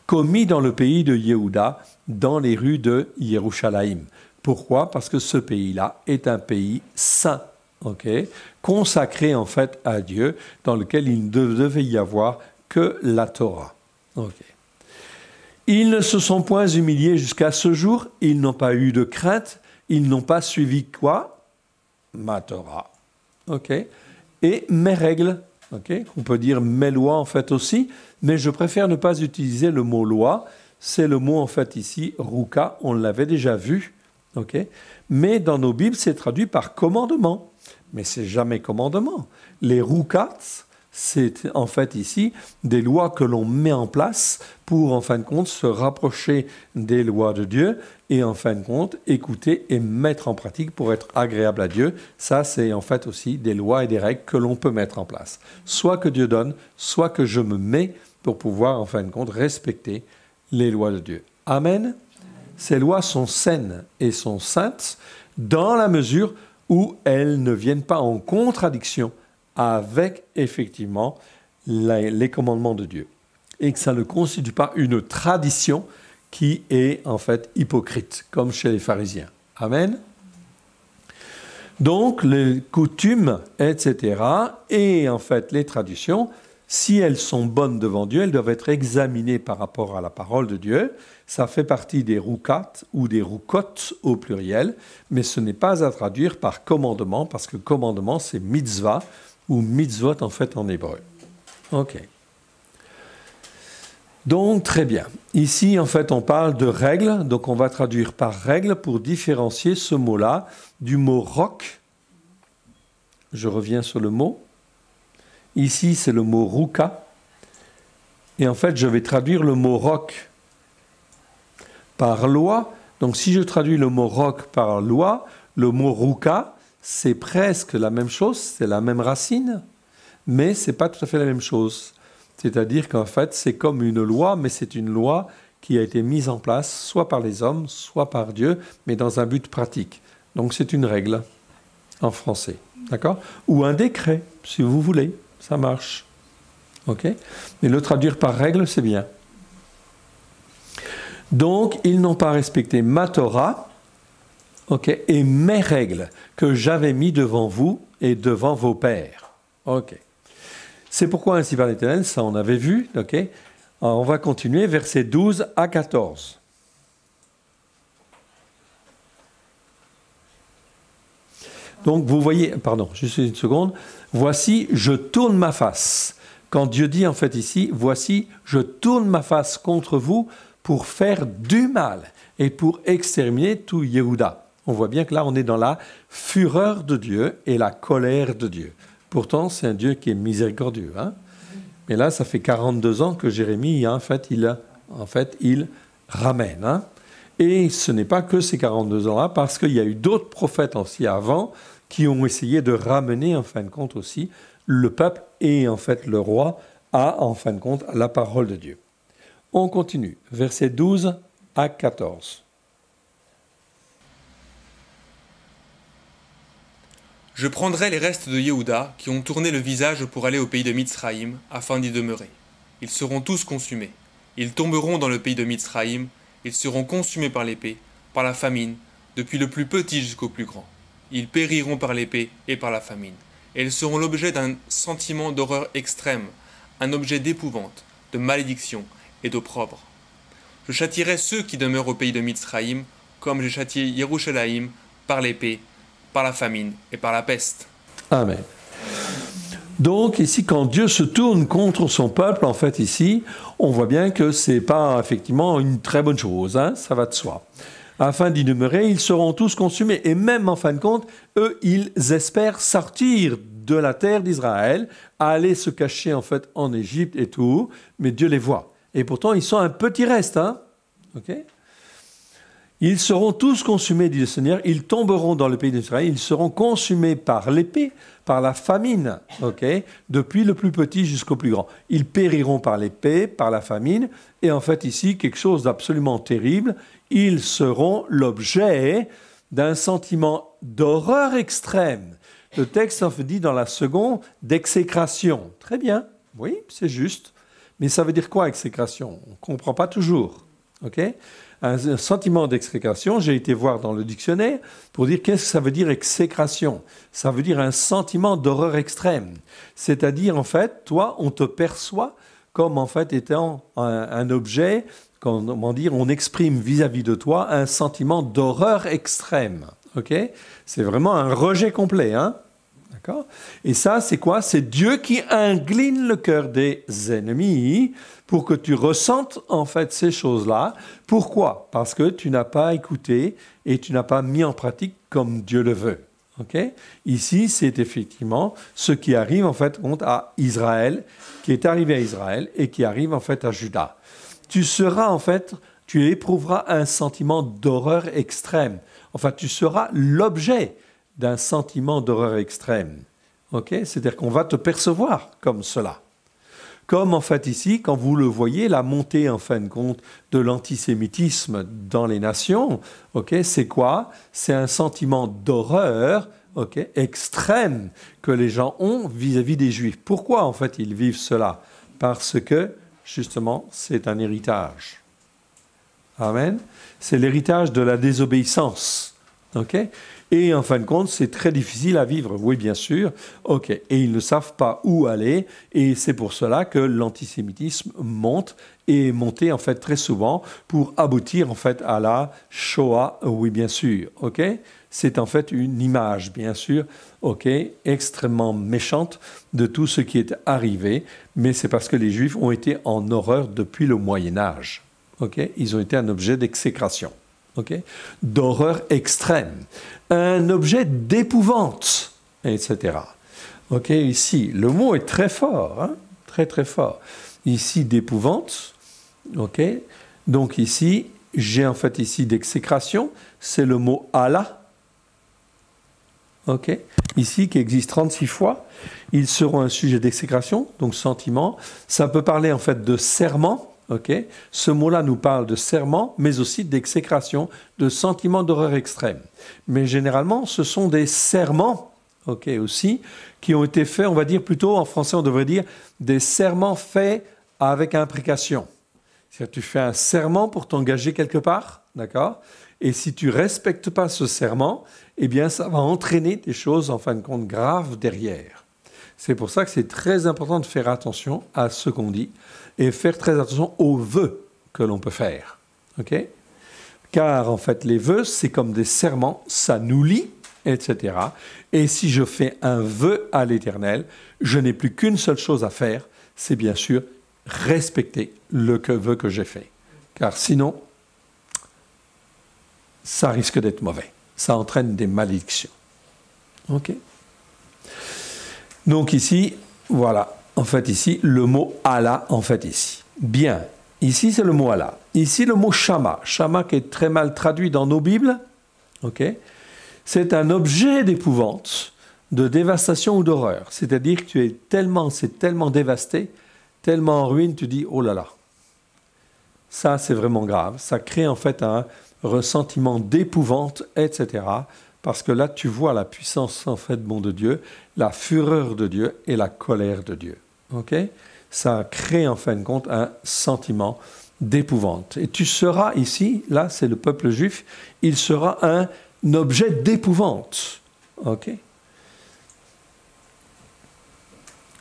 Commis dans le pays de Yehuda, dans les rues de Yerushalayim. Pourquoi ? Parce que ce pays-là est un pays saint, consacré en fait à Dieu, dans lequel il ne devait y avoir que la Torah. Ils ne se sont point humiliés jusqu'à ce jour, ils n'ont pas eu de crainte, ils n'ont pas suivi quoi ? Ma Torah. Et mes règles. On peut dire mes lois en fait aussi, mais je préfère ne pas utiliser le mot loi. C'est le mot en fait ici, ruka, on l'avait déjà vu. Mais dans nos Bibles, c'est traduit par commandement. Mais c'est jamais commandement. Les rukats, c'est en fait ici des lois que l'on met en place pour en fin de compte se rapprocher des lois de Dieu et en fin de compte écouter et mettre en pratique pour être agréable à Dieu. Ça, c'est en fait aussi des lois et des règles que l'on peut mettre en place. Soit que Dieu donne, soit que je me mets pour pouvoir en fin de compte respecter les lois de Dieu. Amen. Ces lois sont saines et sont saintes dans la mesure où elles ne viennent pas en contradiction avec effectivement les commandements de Dieu. Et que ça ne constitue pas une tradition qui est en fait hypocrite, comme chez les pharisiens. Amen. Donc les coutumes, etc., et en fait les traditions, si elles sont bonnes devant Dieu, elles doivent être examinées par rapport à la parole de Dieu. Ça fait partie des rukats ou des rukot au pluriel, mais ce n'est pas à traduire par commandement, parce que commandement c'est mitzvah, ou mitzvot en fait en hébreu. Donc très bien. Ici en fait on parle de règles, donc on va traduire par règle pour différencier ce mot-là du mot roc. Je reviens sur le mot. Ici c'est le mot ruka. Et en fait je vais traduire le mot roc par loi. Donc si je traduis le mot roc par loi, le mot ruka, c'est presque la même chose, c'est la même racine, mais ce n'est pas tout à fait la même chose. C'est-à-dire qu'en fait, c'est comme une loi, mais c'est une loi qui a été mise en place soit par les hommes, soit par Dieu, mais dans un but pratique. Donc c'est une règle en français, d'accord ? Ou un décret, si vous voulez, ça marche. Mais le traduire par règle, c'est bien. Donc, ils n'ont pas respecté ma Torah, et mes règles que j'avais mis devant vous et devant vos pères. C'est pourquoi ainsi parle l'Éternel, ça on avait vu. Alors, on va continuer, versets 12 à 14. Donc vous voyez, pardon, juste une seconde, voici, je tourne ma face. Quand Dieu dit en fait ici, voici, je tourne ma face contre vous pour faire du mal et pour exterminer tout Yehuda. On voit bien que là, on est dans la fureur de Dieu et la colère de Dieu. Pourtant, c'est un Dieu qui est miséricordieux. Hein. Mais là, ça fait 42 ans que Jérémie, en fait, il ramène. Hein. Et ce n'est pas que ces 42 ans-là, parce qu'il y a eu d'autres prophètes aussi avant qui ont essayé de ramener, en fin de compte aussi, le peuple et en fait le roi à, en fin de compte, la parole de Dieu. On continue, versets 12 à 14. Je prendrai les restes de Yehuda qui ont tourné le visage pour aller au pays de Mitzraïm afin d'y demeurer. Ils seront tous consumés. Ils tomberont dans le pays de Mitzraïm. Ils seront consumés par l'épée, par la famine, depuis le plus petit jusqu'au plus grand. Ils périront par l'épée et par la famine. Et ils seront l'objet d'un sentiment d'horreur extrême, un objet d'épouvante, de malédiction et d'opprobre. Je châtierai ceux qui demeurent au pays de Mitzraïm, comme j'ai châtié Yerushalayim par l'épée, par la famine et par la peste. Amen. Donc ici, quand Dieu se tourne contre son peuple, en fait ici, on voit bien que ce n'est pas effectivement une très bonne chose, hein, ça va de soi. Afin d'y demeurer, ils seront tous consumés. Et même en fin de compte, eux, ils espèrent sortir de la terre d'Israël, aller se cacher en fait en Égypte et tout, mais Dieu les voit. Et pourtant, ils sont un petit reste, hein, ok ? Ils seront tous consumés, dit le Seigneur, ils tomberont dans le pays d'Israël, ils seront consumés par l'épée, par la famine, okay, depuis le plus petit jusqu'au plus grand. Ils périront par l'épée, par la famine, et en fait ici, quelque chose d'absolument terrible, ils seront l'objet d'un sentiment d'horreur extrême. Le texte en fait dit dans la seconde d'exécration. Très bien, oui, c'est juste. Mais ça veut dire quoi, exécration? On ne comprend pas toujours, ok? Un sentiment d'exécration, j'ai été voir dans le dictionnaire pour dire qu'est-ce que ça veut dire exécration. Ça veut dire un sentiment d'horreur extrême. C'est-à-dire, en fait, toi, on te perçoit comme, en fait, étant un objet, comment dire, on exprime vis-à-vis de toi un sentiment d'horreur extrême. Ok? C'est vraiment un rejet complet, hein? D'accord? Et ça, c'est quoi? C'est Dieu qui incline le cœur des ennemis pour que tu ressentes en fait ces choses-là. Pourquoi? Parce que tu n'as pas écouté et tu n'as pas mis en pratique comme Dieu le veut. Okay? Ici, c'est effectivement ce qui arrive en fait à Israël, qui est arrivé à Israël et qui arrive en fait à Juda. Tu seras en fait, tu éprouveras un sentiment d'horreur extrême. Enfin, tu seras l'objet d'un sentiment d'horreur extrême. Okay? C'est-à-dire qu'on va te percevoir comme cela. Comme en fait ici, quand vous le voyez, la montée en fin de compte de l'antisémitisme dans les nations, okay, c'est quoi? C'est un sentiment d'horreur okay, extrême que les gens ont vis-à-vis des Juifs. Pourquoi en fait ils vivent cela? Parce que justement c'est un héritage. Amen. C'est l'héritage de la désobéissance. Okay? Et en fin de compte, c'est très difficile à vivre. Oui, bien sûr. OK. Et ils ne savent pas où aller. Et c'est pour cela que l'antisémitisme monte et est monté en fait très souvent pour aboutir en fait à la Shoah. Oui, bien sûr. OK. C'est en fait une image, bien sûr, OK, extrêmement méchante de tout ce qui est arrivé. Mais c'est parce que les Juifs ont été en horreur depuis le Moyen-Âge. OK. Ils ont été un objet d'exécration. Okay? D'horreur extrême, un objet d'épouvante, etc. Okay? Ici, le mot est très fort, hein? Très très fort. Ici, d'épouvante, okay? Donc ici, j'ai en fait ici d'exécration, c'est le mot Allah, okay? Ici, qui existe 36 fois, ils seront un sujet d'exécration, donc sentiment. Ça peut parler en fait de serment. Okay. Ce mot-là nous parle de serment, mais aussi d'exécration, de sentiment d'horreur extrême. Mais généralement, ce sont des serments okay, aussi, qui ont été faits, on va dire plutôt, en français, on devrait dire, des serments faits avec imprécation. C'est-à-dire tu fais un serment pour t'engager quelque part, d'accord? Et si tu ne respectes pas ce serment, eh bien, ça va entraîner des choses, en fin de compte, graves derrière. C'est pour ça que c'est très important de faire attention à ce qu'on dit et faire très attention aux vœux que l'on peut faire. Okay? Car en fait, les vœux, c'est comme des serments, ça nous lie, etc. Et si je fais un vœu à l'Éternel, je n'ai plus qu'une seule chose à faire, c'est bien sûr respecter le vœu que j'ai fait. Car sinon, ça risque d'être mauvais. Ça entraîne des malédictions. OK? Donc ici, voilà. En fait, ici, le mot Allah, en fait, ici. Bien. Ici, c'est le mot Allah. Ici, le mot Shama. Shama qui est très mal traduit dans nos Bibles. OK? C'est un objet d'épouvante, de dévastation ou d'horreur. C'est-à-dire que c'est tellement dévasté, tellement en ruine, tu dis, oh là là. Ça, c'est vraiment grave. Ça crée en fait un ressentiment d'épouvante, etc. Parce que là, tu vois la puissance en fait de Dieu, la fureur de Dieu et la colère de Dieu. Ok? Ça crée en fin de compte un sentiment d'épouvante. Et tu seras ici, là, c'est le peuple juif, il sera un objet d'épouvante. Ok?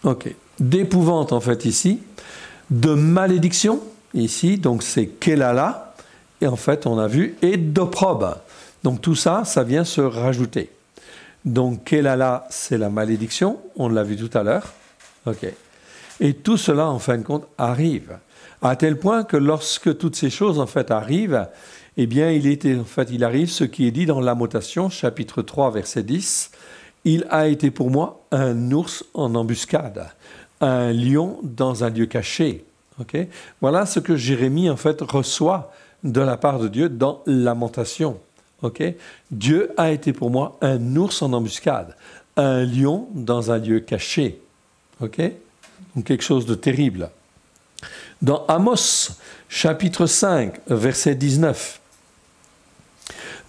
Ok. D'épouvante en fait ici, de malédiction ici, donc c'est Kelala, et en fait on a vu, et d'opprobre. Donc tout ça, ça vient se rajouter. Donc Kelala, c'est la malédiction, on l'a vu tout à l'heure. Ok. Et tout cela, en fin de compte, arrive. À tel point que lorsque toutes ces choses, en fait, arrivent, eh bien, il arrive ce qui est dit dans Lamentation, chapitre 3, verset 10. Il a été pour moi un ours en embuscade, un lion dans un lieu caché. Okay? Voilà ce que Jérémie, en fait, reçoit de la part de Dieu dans Lamentation. Okay? Dieu a été pour moi un ours en embuscade, un lion dans un lieu caché. Okay? Donc quelque chose de terrible. Dans Amos, chapitre 5, verset 19,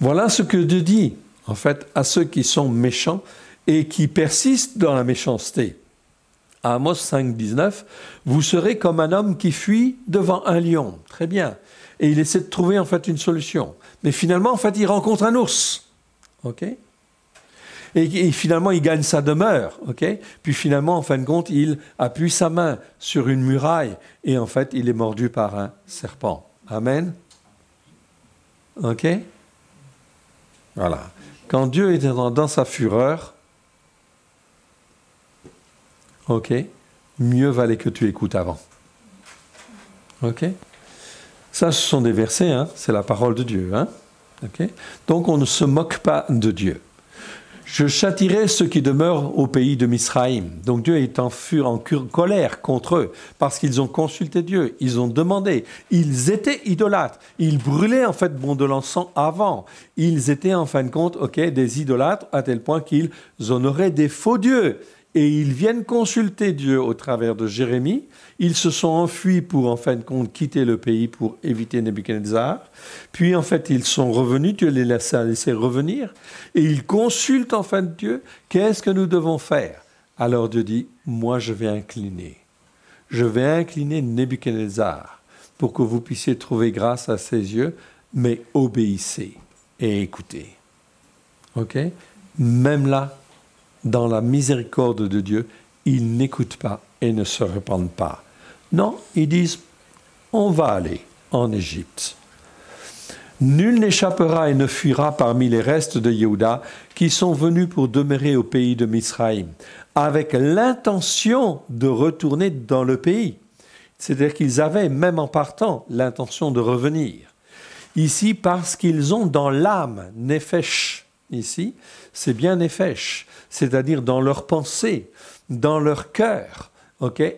voilà ce que Dieu dit, en fait, à ceux qui sont méchants et qui persistent dans la méchanceté. À Amos 5, 19, vous serez comme un homme qui fuit devant un lion. Très bien. Et il essaie de trouver, en fait, une solution. Mais finalement, en fait, il rencontre un ours. OK ? Et finalement, il gagne sa demeure. OK ? Puis finalement, en fin de compte, il appuie sa main sur une muraille et en fait, il est mordu par un serpent. Amen. OK ? Voilà. Quand Dieu est dans sa fureur, OK, mieux valait que tu écoutes avant. OK ? Ça, ce sont des versets, hein, c'est la parole de Dieu. Hein, OK ? Donc, on ne se moque pas de Dieu. Je châtirai ceux qui demeurent au pays de Misraïm. Donc Dieu est en colère contre eux parce qu'ils ont consulté Dieu, ils ont demandé, ils étaient idolâtres, ils brûlaient en fait de l'encens avant, ils étaient en fin de compte des idolâtres à tel point qu'ils honoraient des faux dieux. Et ils viennent consulter Dieu au travers de Jérémie. Ils se sont enfuis pour, en fin de compte, quitter le pays pour éviter Nebuchadnezzar. Puis, en fait, ils sont revenus. Dieu les a laissés revenir. Et ils consultent, en fait, Dieu. Qu'est-ce que nous devons faire ? Alors Dieu dit, moi, je vais incliner. Je vais incliner Nebuchadnezzar pour que vous puissiez trouver grâce à ses yeux, mais obéissez et écoutez. OK ? Même là, dans la miséricorde de Dieu, ils n'écoutent pas et ne se repentent pas. Non, ils disent, on va aller en Égypte. Nul n'échappera et ne fuira parmi les restes de Yehuda qui sont venus pour demeurer au pays de Misraïm, avec l'intention de retourner dans le pays. C'est-à-dire qu'ils avaient, même en partant, l'intention de revenir. Ici, parce qu'ils ont dans l'âme, nefesh, ici, c'est bien nefesh, c'est-à-dire dans leur pensée, dans leur cœur,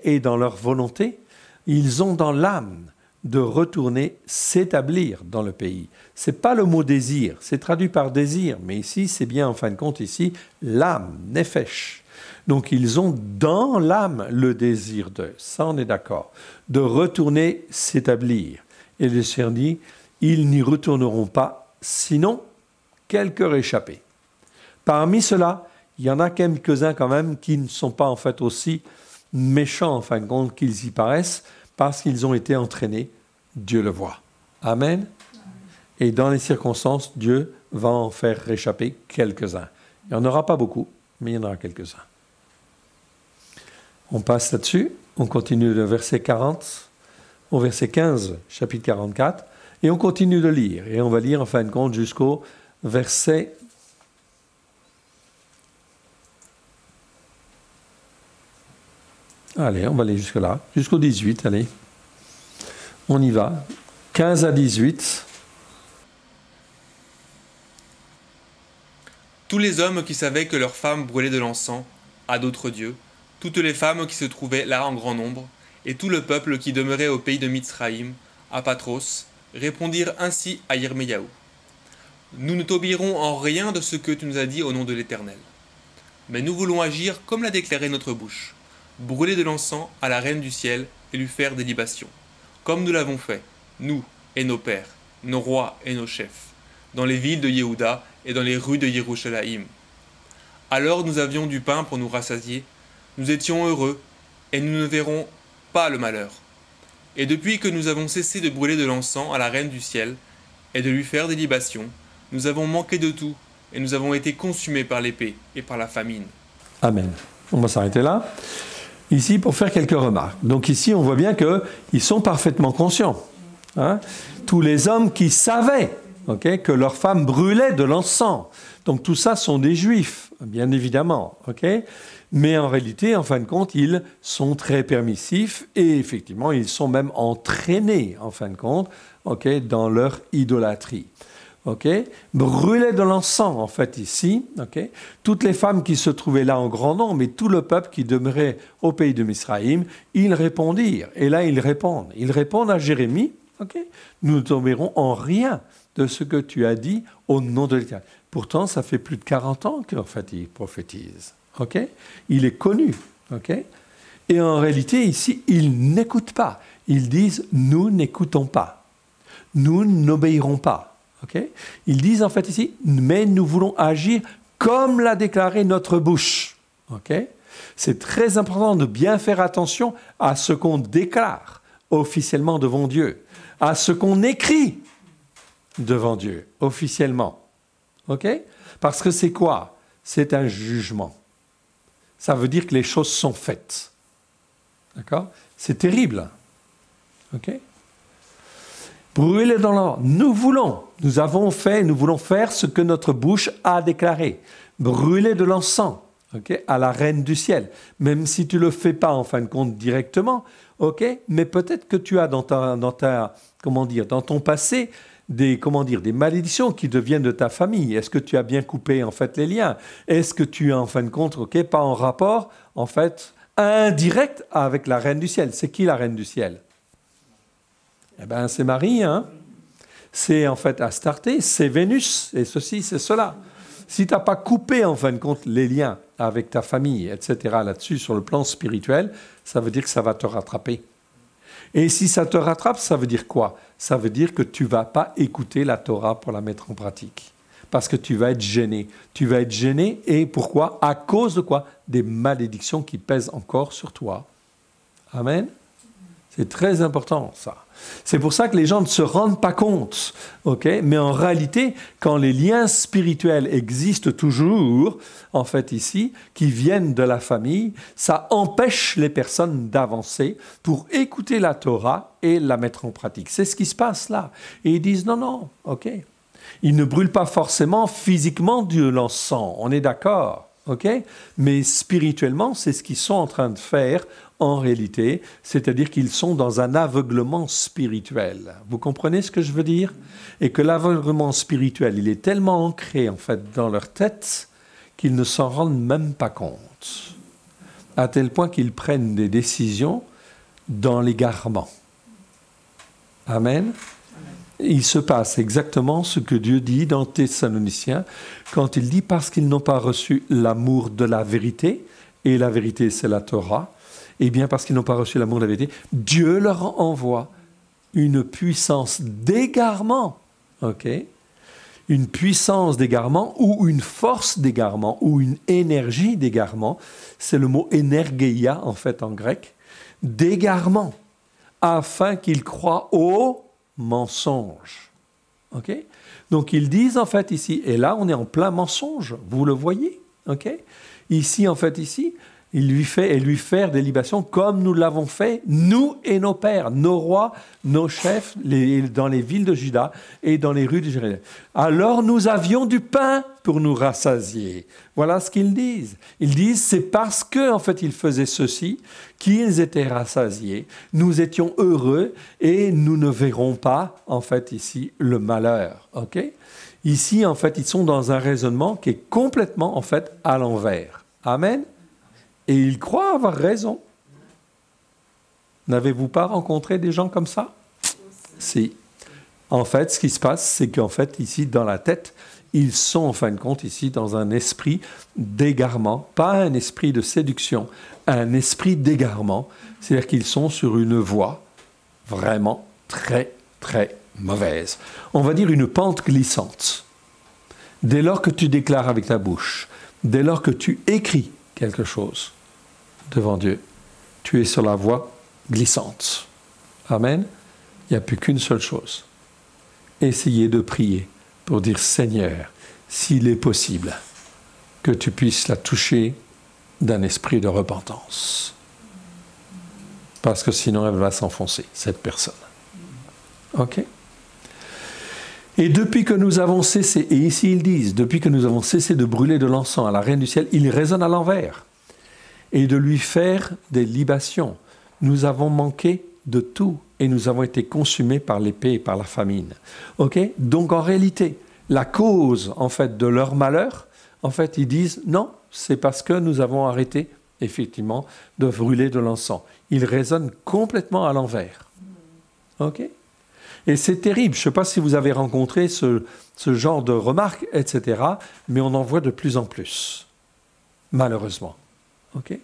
et dans leur volonté, ils ont dans l'âme de retourner s'établir dans le pays. Ce n'est pas le mot désir, c'est traduit par désir, mais ici, c'est bien en fin de compte, ici, l'âme, nefesh. Donc, ils ont dans l'âme le désir de, ça on est d'accord, de retourner s'établir. Et le Seigneur dit, ils n'y retourneront pas, sinon quelques réchappés. Parmi ceux-là, il y en a quelques-uns quand même qui ne sont pas en fait aussi méchants en fin de compte qu'ils y paraissent parce qu'ils ont été entraînés. Dieu le voit. Amen. Et dans les circonstances, Dieu va en faire réchapper quelques-uns. Il n'y en aura pas beaucoup, mais il y en aura quelques-uns. On passe là-dessus. On continue le verset 40 au verset 15, chapitre 44. Et on continue de lire. Et on va lire en fin de compte jusqu'au verset Allez, on va aller jusque là, jusqu'au 18, allez. On y va. 15 à 18. Tous les hommes qui savaient que leurs femmes brûlaient de l'encens à d'autres dieux, toutes les femmes qui se trouvaient là en grand nombre, et tout le peuple qui demeurait au pays de Mitsraïm, à Patros, répondirent ainsi à Yirmeyahu. Nous ne t'obéirons en rien de ce que tu nous as dit au nom de l'Éternel. Mais nous voulons agir comme l'a déclaré notre bouche, brûler de l'encens à la reine du ciel et lui faire des libations, comme nous l'avons fait, nous et nos pères, nos rois et nos chefs, dans les villes de Yehuda et dans les rues de Yerushalayim. Alors nous avions du pain pour nous rassasier, nous étions heureux, et nous ne verrons pas le malheur. Et depuis que nous avons cessé de brûler de l'encens à la reine du ciel, et de lui faire des libations, nous avons manqué de tout, et nous avons été consumés par l'épée et par la famine. Amen. On va s'arrêter là. Ici, pour faire quelques remarques. Donc ici, on voit bien qu'ils sont parfaitement conscients. Hein, tous les hommes qui savaient que leurs femmes brûlaient de l'encens. Donc tout ça sont des juifs, bien évidemment. Mais en réalité, en fin de compte, ils sont très permissifs et effectivement, ils sont même entraînés, en fin de compte, dans leur idolâtrie. Brûler de l'encens, en fait, ici. Toutes les femmes qui se trouvaient là en grand nombre, mais tout le peuple qui demeurait au pays de Misraïm, ils répondirent. Et là, ils répondent. Ils répondent à Jérémie, nous ne tomberons en rien de ce que tu as dit au nom de l'Éternel. Pourtant, ça fait plus de 40 ans qu'en fait, il prophétise. Il est connu. Et en réalité, ici, ils n'écoutent pas. Ils disent, nous n'écoutons pas. Nous n'obéirons pas. Ils disent en fait ici, mais nous voulons agir comme l'a déclaré notre bouche. C'est très important de bien faire attention à ce qu'on déclare officiellement devant Dieu, à ce qu'on écrit devant Dieu, officiellement. Parce que c'est quoi? C'est un jugement. Ça veut dire que les choses sont faites. D'accord? C'est terrible. Brûler dans l'or. Nous voulons faire ce que notre bouche a déclaré. Brûler de l'encens, à la reine du ciel. Même si tu ne le fais pas, en fin de compte, directement, mais peut-être que tu as dans ton passé, des malédictions qui deviennent de ta famille. Est-ce que tu as bien coupé, en fait, les liens? Est-ce que tu es, en fin de compte, pas en rapport, en fait, indirect avec la reine du ciel? C'est qui la reine du ciel? Eh bien, c'est Marie, C'est en fait Astarté, c'est Vénus, et ceci, c'est cela. Si tu n'as pas coupé, en fin de compte, les liens avec ta famille, etc., là-dessus, sur le plan spirituel, ça veut dire que ça va te rattraper. Et si ça te rattrape, ça veut dire quoi? Ça veut dire que tu ne vas pas écouter la Torah pour la mettre en pratique. Parce que tu vas être gêné. Tu vas être gêné, et pourquoi? À cause de quoi? Des malédictions qui pèsent encore sur toi. Amen. C'est très important, ça. C'est pour ça que les gens ne se rendent pas compte. Mais en réalité, quand les liens spirituels existent toujours, en fait ici, qui viennent de la famille, ça empêche les personnes d'avancer pour écouter la Torah et la mettre en pratique. C'est ce qui se passe là. Et ils disent non, Ils ne brûlent pas forcément physiquement de l'encens, on est d'accord. Mais spirituellement, c'est ce qu'ils sont en train de faire en réalité, c'est-à-dire qu'ils sont dans un aveuglement spirituel. Vous comprenez ce que je veux dire? Et que l'aveuglement spirituel, il est tellement ancré en fait dans leur tête qu'ils ne s'en rendent même pas compte, à tel point qu'ils prennent des décisions dans l'égarement. Amen. Il se passe exactement ce que Dieu dit dans Thessaloniciens, quand il dit « parce qu'ils n'ont pas reçu l'amour de la vérité », et la vérité c'est la Torah, et bien parce qu'ils n'ont pas reçu l'amour de la vérité, Dieu leur envoie une puissance d'égarement, une puissance d'égarement ou une force d'égarement ou une énergie d'égarement, c'est le mot énergeia en fait en grec, d'égarement, afin qu'ils croient au mensonge. Donc ils disent en fait ici, et là on est en plein mensonge, vous le voyez, ici en fait ici, lui faire des libations comme nous l'avons fait, nous et nos pères, nos rois, nos chefs, dans les villes de Juda et dans les rues de Jérusalem. Alors nous avions du pain pour nous rassasier. Voilà ce qu'ils disent. Ils disent, c'est parce que, en fait, ils faisaient ceci, qu'ils étaient rassasiés. Nous étions heureux et nous ne verrons pas, en fait, ici, le malheur. OK? Ici, en fait, ils sont dans un raisonnement qui est complètement, en fait, à l'envers. Amen. Et ils croient avoir raison. N'avez-vous pas rencontré des gens comme ça? Si. En fait, ce qui se passe, c'est qu'en fait, ici, dans la tête, ils sont, en fin de compte, ici, dans un esprit d'égarement, pas un esprit de séduction, un esprit d'égarement. C'est-à-dire qu'ils sont sur une voie vraiment très, très mauvaise. On va dire une pente glissante. Dès lors que tu déclares avec ta bouche, dès lors que tu écris quelque chose devant Dieu, tu es sur la voie glissante. Amen. Il n'y a plus qu'une seule chose. Essayez de prier pour dire, Seigneur, s'il est possible, que tu puisses la toucher d'un esprit de repentance. Parce que sinon, elle va s'enfoncer, cette personne. OK? Et depuis que nous avons cessé, et ici ils disent, depuis que nous avons cessé de brûler de l'encens à la Reine du Ciel, il résonne à l'envers, et de lui faire des libations. Nous avons manqué de tout, et nous avons été consumés par l'épée et par la famine. OK? Donc en réalité, la cause, en fait, de leur malheur, en fait, ils disent, non, c'est parce que nous avons arrêté, effectivement, de brûler de l'encens. Ils résonnent complètement à l'envers. OK? Et c'est terrible. Je ne sais pas si vous avez rencontré ce genre de remarques, etc., mais on en voit de plus en plus, malheureusement. OK?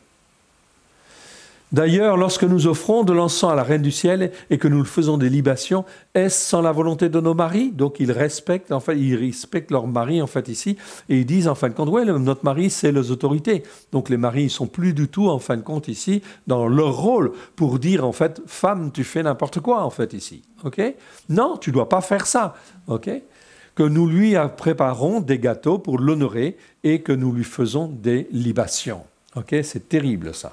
D'ailleurs, lorsque nous offrons de l'encens à la Reine du Ciel et que nous le faisons des libations, est-ce sans la volonté de nos maris? Donc ils respectent leurs maris en fait ici, et ils disent en fin de compte, ouais, notre mari c'est les autorités. Donc les maris ils sont plus du tout en fin de compte ici dans leur rôle pour dire en fait, femme tu fais n'importe quoi en fait ici. Ok? Non, tu dois pas faire ça. Ok? Que nous lui préparons des gâteaux pour l'honorer et que nous lui faisons des libations. Ok? C'est terrible ça.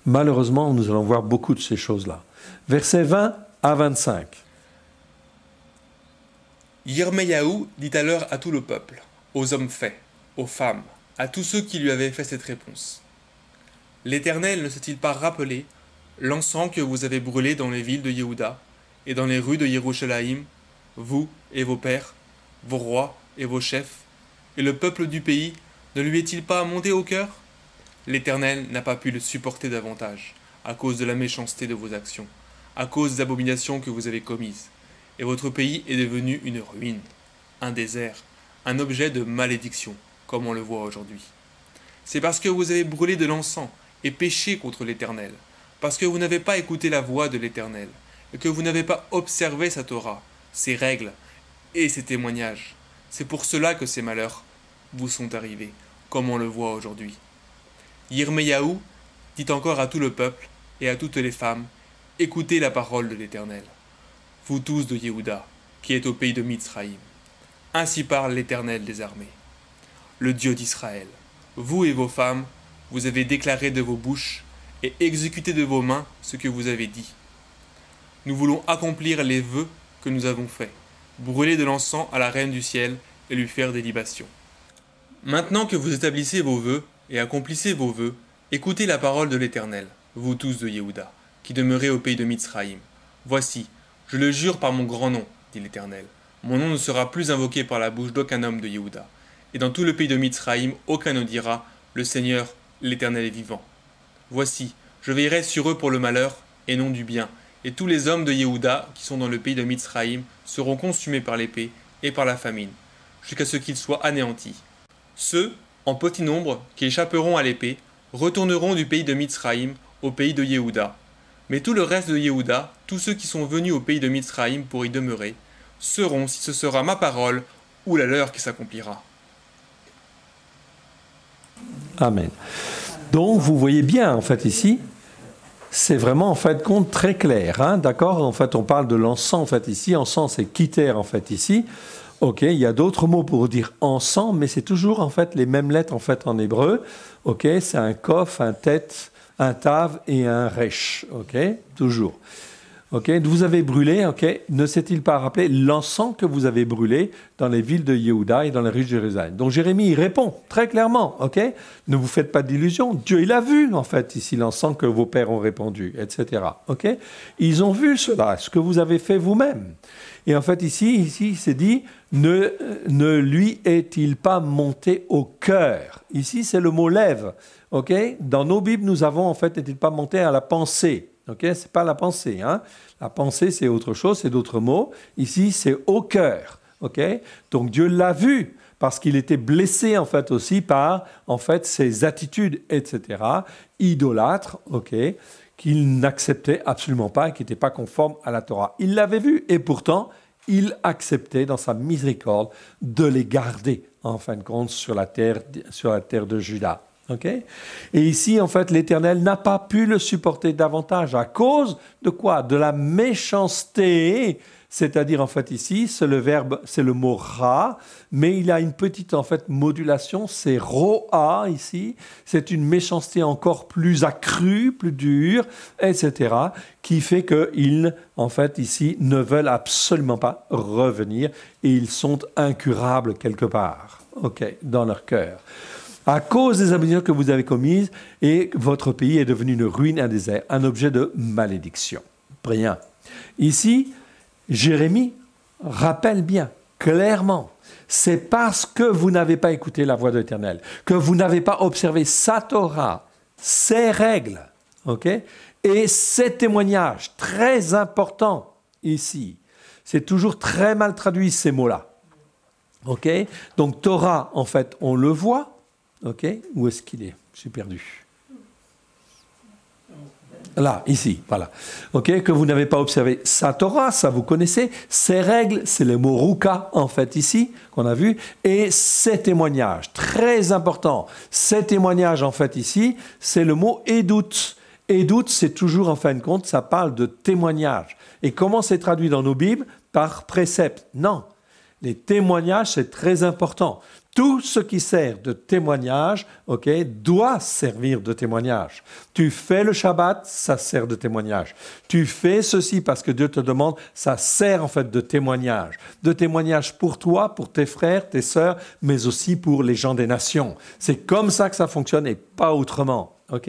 Malheureusement, nous allons voir beaucoup de ces choses-là. Versets 20 à 25. Yirmeyahu dit alors à tout le peuple, aux hommes faits, aux femmes, à tous ceux qui lui avaient fait cette réponse. L'Éternel ne s'est-il pas rappelé l'encens que vous avez brûlé dans les villes de Yehuda et dans les rues de Yerushalayim, vous et vos pères, vos rois et vos chefs, et le peuple du pays ne lui est-il pas monté au cœur? L'Éternel n'a pas pu le supporter davantage, à cause de la méchanceté de vos actions, à cause des abominations que vous avez commises. Et votre pays est devenu une ruine, un désert, un objet de malédiction, comme on le voit aujourd'hui. C'est parce que vous avez brûlé de l'encens et péché contre l'Éternel, parce que vous n'avez pas écouté la voix de l'Éternel, et que vous n'avez pas observé sa Torah, ses règles et ses témoignages. C'est pour cela que ces malheurs vous sont arrivés, comme on le voit aujourd'hui. Yirmeyahu dit encore à tout le peuple et à toutes les femmes, écoutez la parole de l'Éternel, vous tous de Yehuda, qui êtes au pays de Mitzraïm. Ainsi parle l'Éternel des armées, le Dieu d'Israël. Vous et vos femmes, vous avez déclaré de vos bouches et exécuté de vos mains ce que vous avez dit. Nous voulons accomplir les vœux que nous avons faits, brûler de l'encens à la Reine du Ciel et lui faire des libations. Maintenant que vous établissez vos vœux et accomplissez vos vœux, écoutez la parole de l'Éternel, vous tous de Yehuda, qui demeurez au pays de Mitzraïm. Voici, je le jure par mon grand nom, dit l'Éternel, mon nom ne sera plus invoqué par la bouche d'aucun homme de Yehuda. Et dans tout le pays de Mitzraïm, aucun ne dira, le Seigneur, l'Éternel est vivant. Voici, je veillerai sur eux pour le malheur et non du bien, et tous les hommes de Yehuda qui sont dans le pays de Mitzraïm seront consumés par l'épée et par la famine, jusqu'à ce qu'ils soient anéantis. Ceux, en petit nombre, qui échapperont à l'épée, retourneront du pays de Mitzraïm au pays de Yehuda. Mais tout le reste de Yehuda, tous ceux qui sont venus au pays de Mitzraïm pour y demeurer, seront, si ce sera ma parole, ou la leur qui s'accomplira. Amen. Donc, vous voyez bien, en fait, ici, c'est vraiment, en fait, compte très clair, hein, d'accord? En fait, on parle de l'encens, en fait, ici. Encens, c'est quitter, en fait, ici. Ok, il y a d'autres mots pour dire ensemble, mais c'est toujours en fait les mêmes lettres en fait en hébreu. Ok, c'est un kof, un tet, un tav et un resh. Ok, toujours. Ok, vous avez brûlé. Ok, ne s'est-il pas rappelé l'encens que vous avez brûlé dans les villes de Yehuda et dans les rues de Jérusalem? Donc Jérémie il répond très clairement. Ok, ne vous faites pas d'illusions. Dieu il a vu en fait ici l'encens que vos pères ont répandu, etc. Ok, ils ont vu cela, ce que vous avez fait vous-même. Et en fait ici c'est dit ne lui est-il pas monté au cœur? Ici c'est le mot lève. Ok, dans nos Bibles nous avons en fait n'est-il pas monté à la pensée? Ok, c'est pas la pensée, hein. La pensée, c'est autre chose, c'est d'autres mots. Ici, c'est au cœur. Ok, donc Dieu l'a vu parce qu'il était blessé en fait aussi par en fait ses attitudes, etc. Idolâtres, ok, qu'il n'acceptait absolument pas et qui n'étaient pas conformes à la Torah. Il l'avait vu et pourtant il acceptait dans sa miséricorde de les garder en fin de compte sur la terre de Juda. Okay? Et ici, en fait, l'Éternel n'a pas pu le supporter davantage à cause de quoi? De la méchanceté. C'est-à-dire, en fait, ici, c'est le verbe, c'est le mot ra, mais il a une petite, en fait, modulation, c'est roa, ici. C'est une méchanceté encore plus accrue, plus dure, etc., qui fait qu'ils, en fait, ici, ne veulent absolument pas revenir et ils sont incurables quelque part, ok, dans leur cœur. À cause des abominations que vous avez commises, et votre pays est devenu une ruine, un désert, un objet de malédiction. Rien. Ici, Jérémie rappelle bien, clairement, c'est parce que vous n'avez pas écouté la voix de l'Éternel, que vous n'avez pas observé sa Torah, ses règles, ok, et ses témoignages, très importants ici. C'est toujours très mal traduit ces mots-là. Ok, donc Torah, en fait, on le voit. Ok, où est-ce qu'il est? Je suis perdu. Là, ici, voilà. Ok, que vous n'avez pas observé sa Torah, ça vous connaissez. Ses règles, c'est le mot ruka, en fait, ici, qu'on a vu. Et ses témoignages, très important. Ses témoignages, en fait, ici, c'est le mot édoute. Édoute, c'est toujours, en fin de compte, ça parle de témoignage. Et comment c'est traduit dans nos Bibles? Par précepte. Non. Les témoignages, c'est très important. Tout ce qui sert de témoignage, ok, doit servir de témoignage. Tu fais le Shabbat, ça sert de témoignage. Tu fais ceci parce que Dieu te demande, ça sert en fait de témoignage. De témoignage pour toi, pour tes frères, tes sœurs, mais aussi pour les gens des nations. C'est comme ça que ça fonctionne et pas autrement. Ok?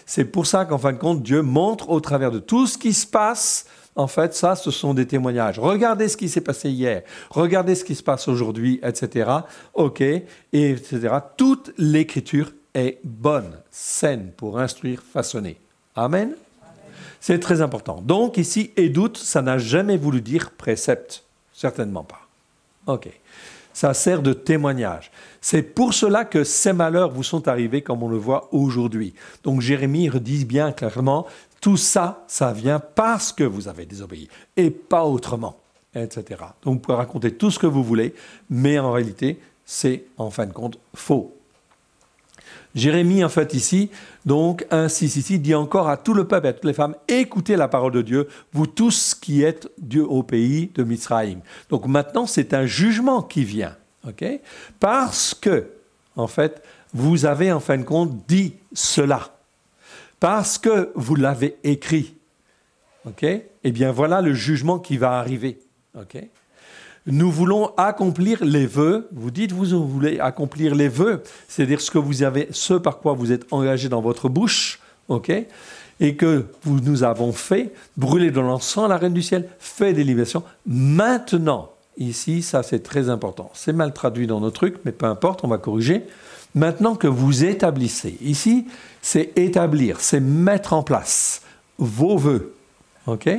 C'est pour ça qu'en fin de compte, Dieu montre au travers de tout ce qui se passe. En fait, ça, ce sont des témoignages. Regardez ce qui s'est passé hier. Regardez ce qui se passe aujourd'hui, etc. OK, et etc. Toute l'écriture est bonne, saine, pour instruire, façonner. Amen. C'est très important. Donc, ici, édoute, ça n'a jamais voulu dire précepte. Certainement pas. OK. Ça sert de témoignage. C'est pour cela que ces malheurs vous sont arrivés comme on le voit aujourd'hui. Donc, Jérémie redit bien clairement, tout ça, ça vient parce que vous avez désobéi et pas autrement, etc. Donc, vous pouvez raconter tout ce que vous voulez, mais en réalité, c'est en fin de compte faux. Jérémie, en fait, ici, donc, insiste ici, dit encore à tout le peuple et à toutes les femmes, écoutez la parole de Dieu, vous tous qui êtes Dieu au pays de Mizraïm. Donc, maintenant, c'est un jugement qui vient, ok? Parce que, en fait, vous avez, en fin de compte, dit cela. Parce que vous l'avez écrit, ok? Eh bien, voilà le jugement qui va arriver, ok? Nous voulons accomplir les vœux. Vous dites, vous voulez accomplir les vœux, c'est-à-dire ce par quoi vous êtes engagé dans votre bouche, ok? Et que nous avons fait, brûler de l'encens à la reine du ciel, fait des libations. Maintenant, ici, ça c'est très important. C'est mal traduit dans nos trucs, mais peu importe, on va corriger. Maintenant que vous établissez, ici, c'est établir, c'est mettre en place vos vœux, ok?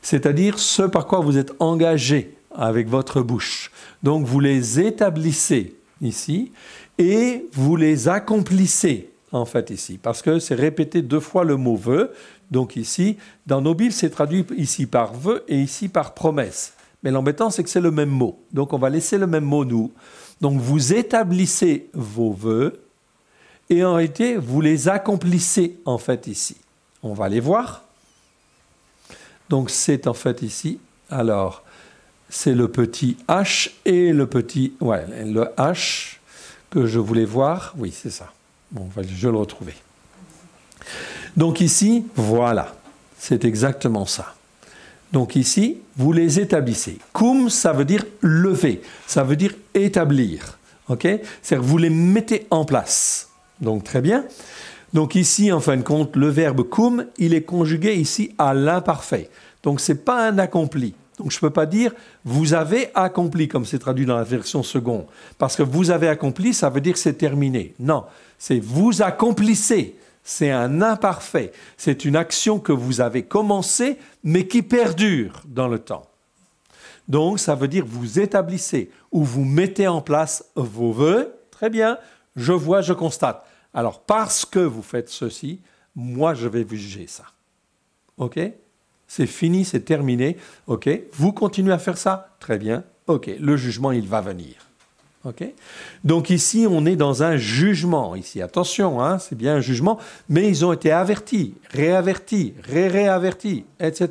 C'est-à-dire ce par quoi vous êtes engagé avec votre bouche. Donc vous les établissez ici et vous les accomplissez en fait ici, parce que c'est répété 2 fois le mot vœu. Donc ici, dans nos Bibles, c'est traduit ici par vœu et ici par promesse. Mais l'embêtant, c'est que c'est le même mot. Donc on va laisser le même mot nous. Donc vous établissez vos vœux et en réalité, vous les accomplissez en fait ici. On va les voir. Donc c'est en fait ici. Alors, c'est le petit H et le petit... Ouais, le H que je voulais voir. Oui, c'est ça. Bon, je vais le retrouver. Donc ici, voilà. C'est exactement ça. Donc ici, vous les établissez. Koum, ça veut dire lever. Ça veut dire établir. Ok ? C'est-à-dire que vous les mettez en place. Donc très bien. Donc ici, en fin de compte, le verbe koum, il est conjugué ici à l'imparfait. Donc ce n'est pas un accompli. Donc je ne peux pas dire « vous avez accompli » comme c'est traduit dans la version seconde. Parce que « vous avez accompli », ça veut dire que c'est terminé. Non, c'est « vous accomplissez ». C'est un imparfait. C'est une action que vous avez commencée, mais qui perdure dans le temps. Donc ça veut dire « vous établissez » ou « vous mettez en place vos vœux ». Très bien, je vois, je constate. Alors parce que vous faites ceci, moi je vais vous juger ça. OK ? C'est fini, c'est terminé. OK. Vous continuez à faire ça? Très bien. OK. Le jugement, il va venir. OK. Donc ici, on est dans un jugement. Ici, attention, hein, c'est bien un jugement, mais ils ont été avertis, réavertis, réavertis, etc.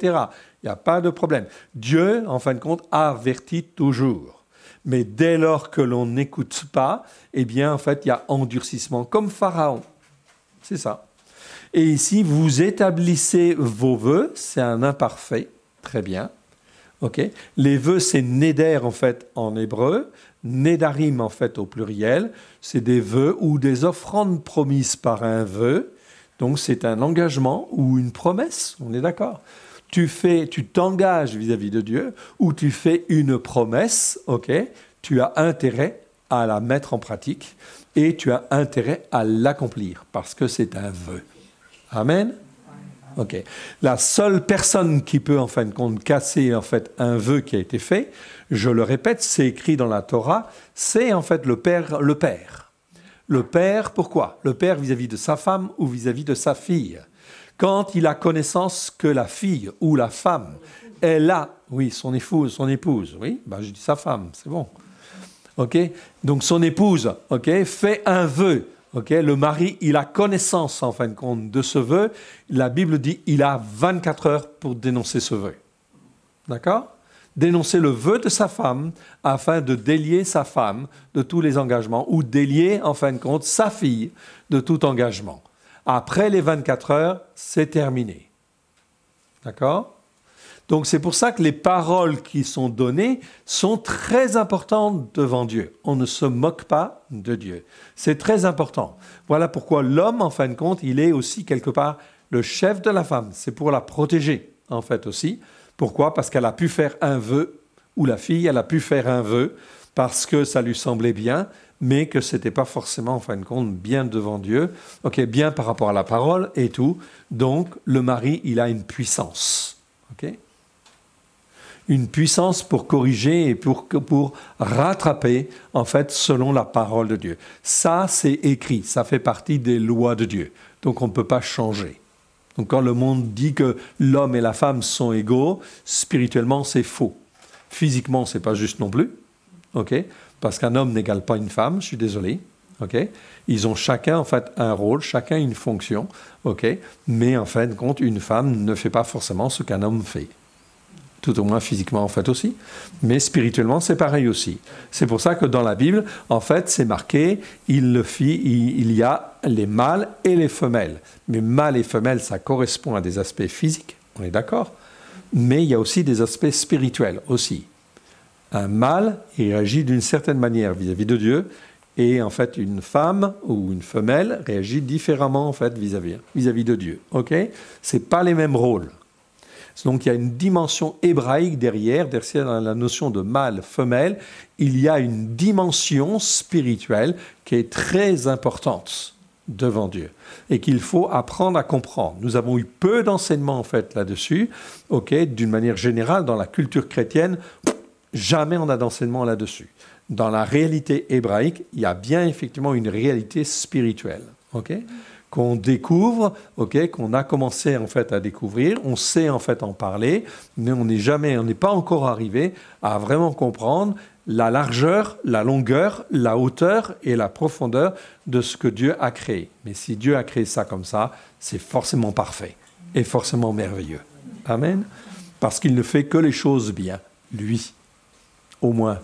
Il n'y a pas de problème. Dieu, en fin de compte, avertit toujours. Mais dès lors que l'on n'écoute pas, eh bien, en fait, il y a endurcissement, comme Pharaon. C'est ça. Et ici, vous établissez vos vœux, c'est un imparfait, très bien. Okay. Les vœux, c'est neder en fait en hébreu, nedarim en fait au pluriel, c'est des vœux ou des offrandes promises par un vœu, donc c'est un engagement ou une promesse, on est d'accord. Tu t'engages vis-à-vis de Dieu ou tu fais une promesse, ok, tu as intérêt à la mettre en pratique et tu as intérêt à l'accomplir parce que c'est un vœu. Amen. Ok. La seule personne qui peut en fin de compte casser en fait un vœu qui a été fait, je le répète, c'est écrit dans la Torah, c'est en fait le père. Le père, pourquoi? Le père vis-à-vis de sa femme ou vis-à-vis de sa fille. Quand il a connaissance que la fille ou la femme, elle a, oui, son épouse, oui, ben je dis sa femme, c'est bon. Ok. Donc son épouse, ok, fait un vœu. Okay, le mari, il a connaissance, en fin de compte, de ce vœu. La Bible dit il a 24 heures pour dénoncer ce vœu. D'accord? Dénoncer le vœu de sa femme afin de délier sa femme de tous les engagements ou délier, en fin de compte, sa fille de tout engagement. Après les 24 heures, c'est terminé. D'accord? Donc c'est pour ça que les paroles qui sont données sont très importantes devant Dieu. On ne se moque pas de Dieu. C'est très important. Voilà pourquoi l'homme, en fin de compte, il est aussi quelque part le chef de la femme. C'est pour la protéger, en fait aussi. Pourquoi? Parce qu'elle a pu faire un vœu, ou la fille, elle a pu faire un vœu, parce que ça lui semblait bien, mais que ce n'était pas forcément, en fin de compte, bien devant Dieu. Ok, bien par rapport à la parole et tout. Donc, le mari, il a une puissance. Ok? Une puissance pour corriger et pour rattraper, en fait, selon la parole de Dieu. Ça, c'est écrit, ça fait partie des lois de Dieu. Donc, on ne peut pas changer. Donc, quand le monde dit que l'homme et la femme sont égaux, spirituellement, c'est faux. Physiquement, ce n'est pas juste non plus, ok? Parce qu'un homme n'égale pas une femme, je suis désolé. ok? Ils ont chacun, en fait, un rôle, chacun une fonction, ok? Mais, en fin de compte, une femme ne fait pas forcément ce qu'un homme fait. Tout au moins physiquement en fait aussi, mais spirituellement c'est pareil aussi. C'est pour ça que dans la Bible, en fait, c'est marqué, il y a les mâles et les femelles. Mais mâles et femelles, ça correspond à des aspects physiques, on est d'accord, mais il y a aussi des aspects spirituels aussi. Un mâle, il réagit d'une certaine manière vis-à-vis de Dieu, et en fait, une femme ou une femelle réagit différemment en fait vis-à-vis de Dieu. Ok? C'est pas les mêmes rôles. Donc il y a une dimension hébraïque derrière la notion de mâle, femelle, il y a une dimension spirituelle qui est très importante devant Dieu et qu'il faut apprendre à comprendre. Nous avons eu peu d'enseignements en fait là-dessus, d'une manière générale dans la culture chrétienne, jamais on a d'enseignement là-dessus. Dans la réalité hébraïque, il y a bien effectivement une réalité spirituelle, qu'on découvre, qu'on a commencé en fait à découvrir, on sait en fait en parler, mais on n'est pas encore arrivé à vraiment comprendre la largeur, la longueur, la hauteur et la profondeur de ce que Dieu a créé. Mais si Dieu a créé ça comme ça, c'est forcément parfait et forcément merveilleux. Amen. Parce qu'il ne fait que les choses bien, lui. au moins.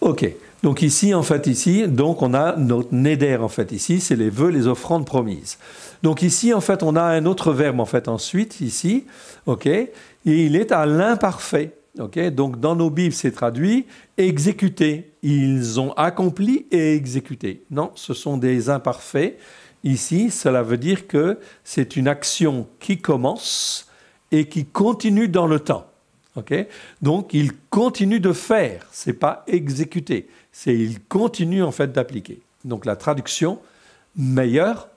Ok. Donc ici, en fait, donc on a notre neder, en fait, ici, c'est les vœux, les offrandes promises. Donc ici, en fait, on a un autre verbe, en fait, ensuite, ici, ok, et il est à l'imparfait, ok. Donc dans nos Bibles, c'est traduit exécuter. Ils ont accompli et exécuté. Non, ce sont des imparfaits. Ici, cela veut dire que c'est une action qui commence et qui continue dans le temps. Okay? Donc, il continue de faire, ce n'est pas exécuter, c'est il continue en fait d'appliquer. Donc, la traduction meilleure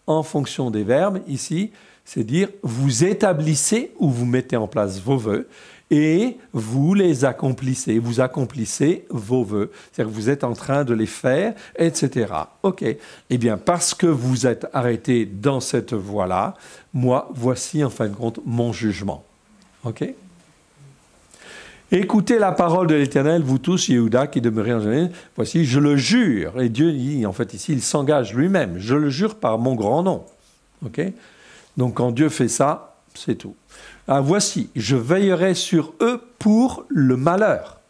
en fonction des verbes ici, c'est dire vous établissez ou vous mettez en place vos vœux et vous les accomplissez, vous accomplissez vos vœux. C'est-à-dire que vous êtes en train de les faire, etc. Ok. Eh bien, parce que vous êtes arrêté dans cette voie-là, moi, voici en fin de compte mon jugement. Ok. Écoutez la parole de l'Éternel, vous tous, Yehuda, qui demeurez en Jérusalem. Voici, je le jure. Et Dieu dit, en fait, ici, il s'engage lui-même. Je le jure par mon grand nom. Ok. Donc, quand Dieu fait ça, c'est tout. Ah, voici, je veillerai sur eux pour le malheur.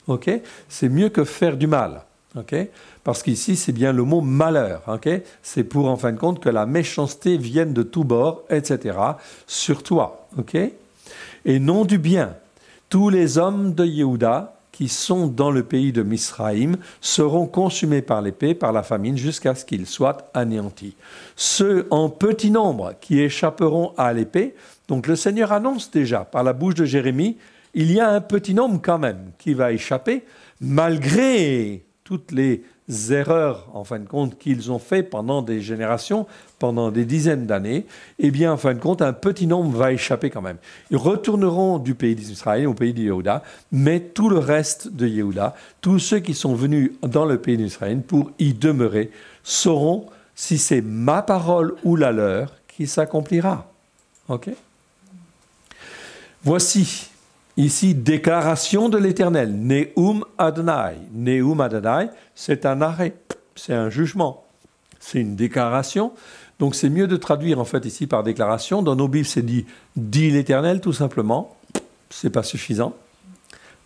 Ok. C'est mieux que faire du mal. Ok. Parce qu'ici, c'est bien le mot malheur. Ok. C'est pour, en fin de compte, que la méchanceté vienne de tous bords, etc. sur toi. Ok. Et non du bien. Tous les hommes de Yehuda qui sont dans le pays de Misraïm seront consumés par l'épée, par la famine, jusqu'à ce qu'ils soient anéantis. Ceux en petit nombre qui échapperont à l'épée, donc le Seigneur annonce déjà par la bouche de Jérémie, il y a un petit nombre quand même qui va échapper, malgré toutes les erreurs, en fin de compte, qu'ils ont fait pendant des générations, pendant des dizaines d'années, eh bien, en fin de compte, un petit nombre va échapper quand même. Ils retourneront du pays d'Israël au pays de Yehuda, mais tout le reste de Yehuda, tous ceux qui sont venus dans le pays d'Israël pour y demeurer, sauront si c'est ma parole ou la leur qui s'accomplira. Ok ? Voici ici, déclaration de l'Éternel, Neum Adonai. Neum Adonai, c'est un arrêt, c'est un jugement, c'est une déclaration. Donc c'est mieux de traduire en fait ici par déclaration. Dans nos Bibles, c'est dit l'Éternel tout simplement. C'est pas suffisant.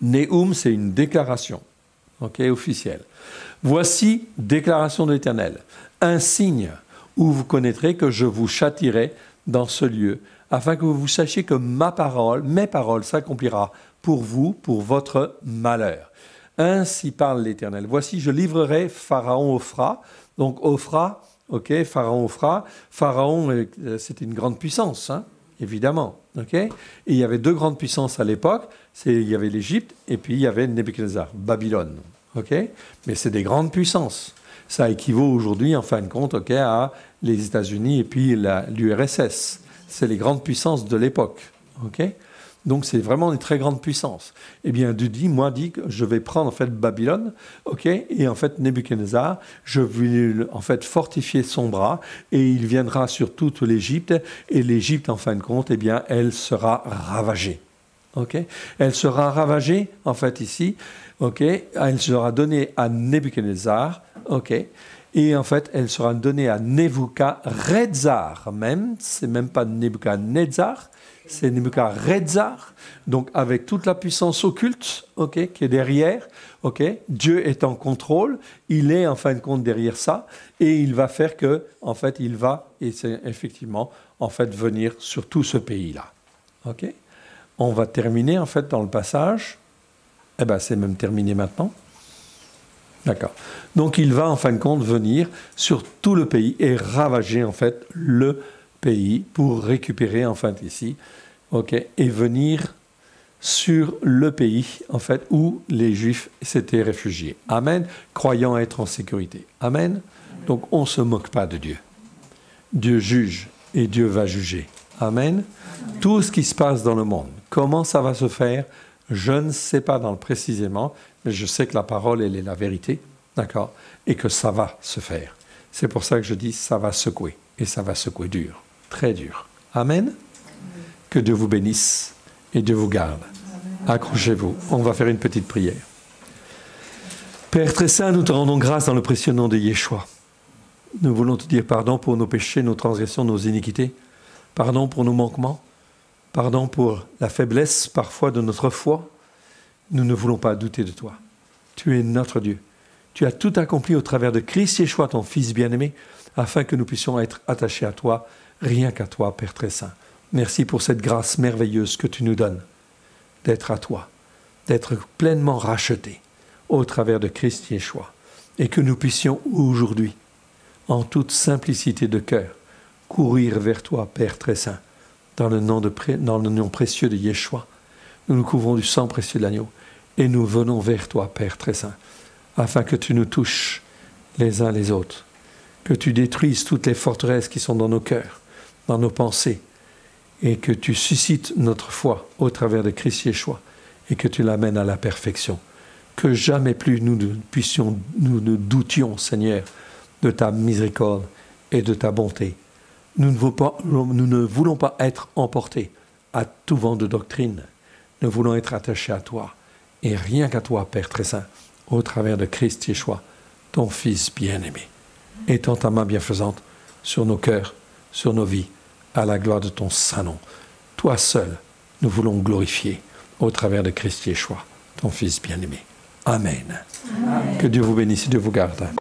Neum, c'est une déclaration, ok, officielle. Voici, déclaration de l'Éternel, un signe où vous connaîtrez que je vous châtierai dans ce lieu, afin que vous sachiez que mes paroles s'accomplira pour vous, pour votre malheur. Ainsi parle l'Éternel. Voici, je livrerai Pharaon Ophra. Donc Ophra, ok, Pharaon Ophra. Pharaon, c'était une grande puissance, hein, évidemment. Ok. Et il y avait deux grandes puissances à l'époque. Il y avait l'Égypte et puis il y avait Nebuchadnezzar, Babylone. Ok. Mais c'est des grandes puissances. Ça équivaut aujourd'hui, en fin de compte, ok, à les États-Unis et puis l'URSS. C'est les grandes puissances de l'époque. Okay. Donc, c'est vraiment une très grande puissance. Eh bien, Dieu dit, moi, dit que je vais prendre, en fait, Babylone, okay, et en fait, Nebuchadnezzar, je vais, en fait, fortifier son bras, et il viendra sur toute l'Égypte, et l'Égypte, en fin de compte, eh bien, elle sera ravagée. Okay. Elle sera ravagée, en fait, ici, okay, elle sera donnée à Nebuchadnezzar, ok. Et en fait, elle sera donnée à Nebuchadnezzar même. C'est même pas Nebuchadnezzar, c'est Nebuchadnezzar. Donc avec toute la puissance occulte, ok, qui est derrière, ok. Dieu est en contrôle, il est en fin de compte derrière ça, et il va faire que, en fait, il va, et c'est effectivement, en fait, venir sur tout ce pays-là. Ok. On va terminer en fait dans le passage. Eh ben, c'est même terminé maintenant. D'accord. Donc il va en fin de compte venir sur tout le pays et ravager en fait le pays pour récupérer en fait ici, ok, et venir sur le pays en fait où les Juifs s'étaient réfugiés. Amen. Croyant être en sécurité. Amen. Donc on ne se moque pas de Dieu. Dieu juge et Dieu va juger. Amen. Tout ce qui se passe dans le monde, comment ça va se faire? Je ne sais pas précisément, mais je sais que la parole, elle est la vérité, d'accord, et que ça va se faire. C'est pour ça que je dis, ça va secouer, et ça va secouer dur, très dur. Amen. Que Dieu vous bénisse et Dieu vous garde. Accrochez-vous, on va faire une petite prière. Père très saint, nous te rendons grâce dans le précieux nom de Yeshua. Nous voulons te dire pardon pour nos péchés, nos transgressions, nos iniquités. Pardon pour nos manquements. Pardon pour la faiblesse parfois de notre foi. Nous ne voulons pas douter de toi. Tu es notre Dieu. Tu as tout accompli au travers de Christ Yeshua, ton Fils bien-aimé, afin que nous puissions être attachés à toi, rien qu'à toi, Père très saint. Merci pour cette grâce merveilleuse que tu nous donnes, d'être à toi, d'être pleinement rachetés au travers de Christ Yeshua, et que nous puissions aujourd'hui, en toute simplicité de cœur, courir vers toi, Père très saint, dans le nom précieux de Yeshua. Nous nous couvrons du sang précieux de l'agneau, et nous venons vers toi, Père très saint, afin que tu nous touches les uns les autres, que tu détruises toutes les forteresses qui sont dans nos cœurs, dans nos pensées, et que tu suscites notre foi au travers de Christ Yeshua, et que tu l'amènes à la perfection. Que jamais plus nous ne doutions, Seigneur, de ta miséricorde et de ta bonté. Nous ne voulons pas être emportés à tout vent de doctrine. Nous voulons être attachés à toi, et rien qu'à toi, Père très saint, au travers de Christ Yeshua, ton Fils bien-aimé. Étends ta main bienfaisante sur nos cœurs, sur nos vies, à la gloire de ton saint nom. Toi seul, nous voulons glorifier au travers de Christ Yeshua, ton Fils bien-aimé. Amen. Amen. Que Dieu vous bénisse et Dieu vous garde.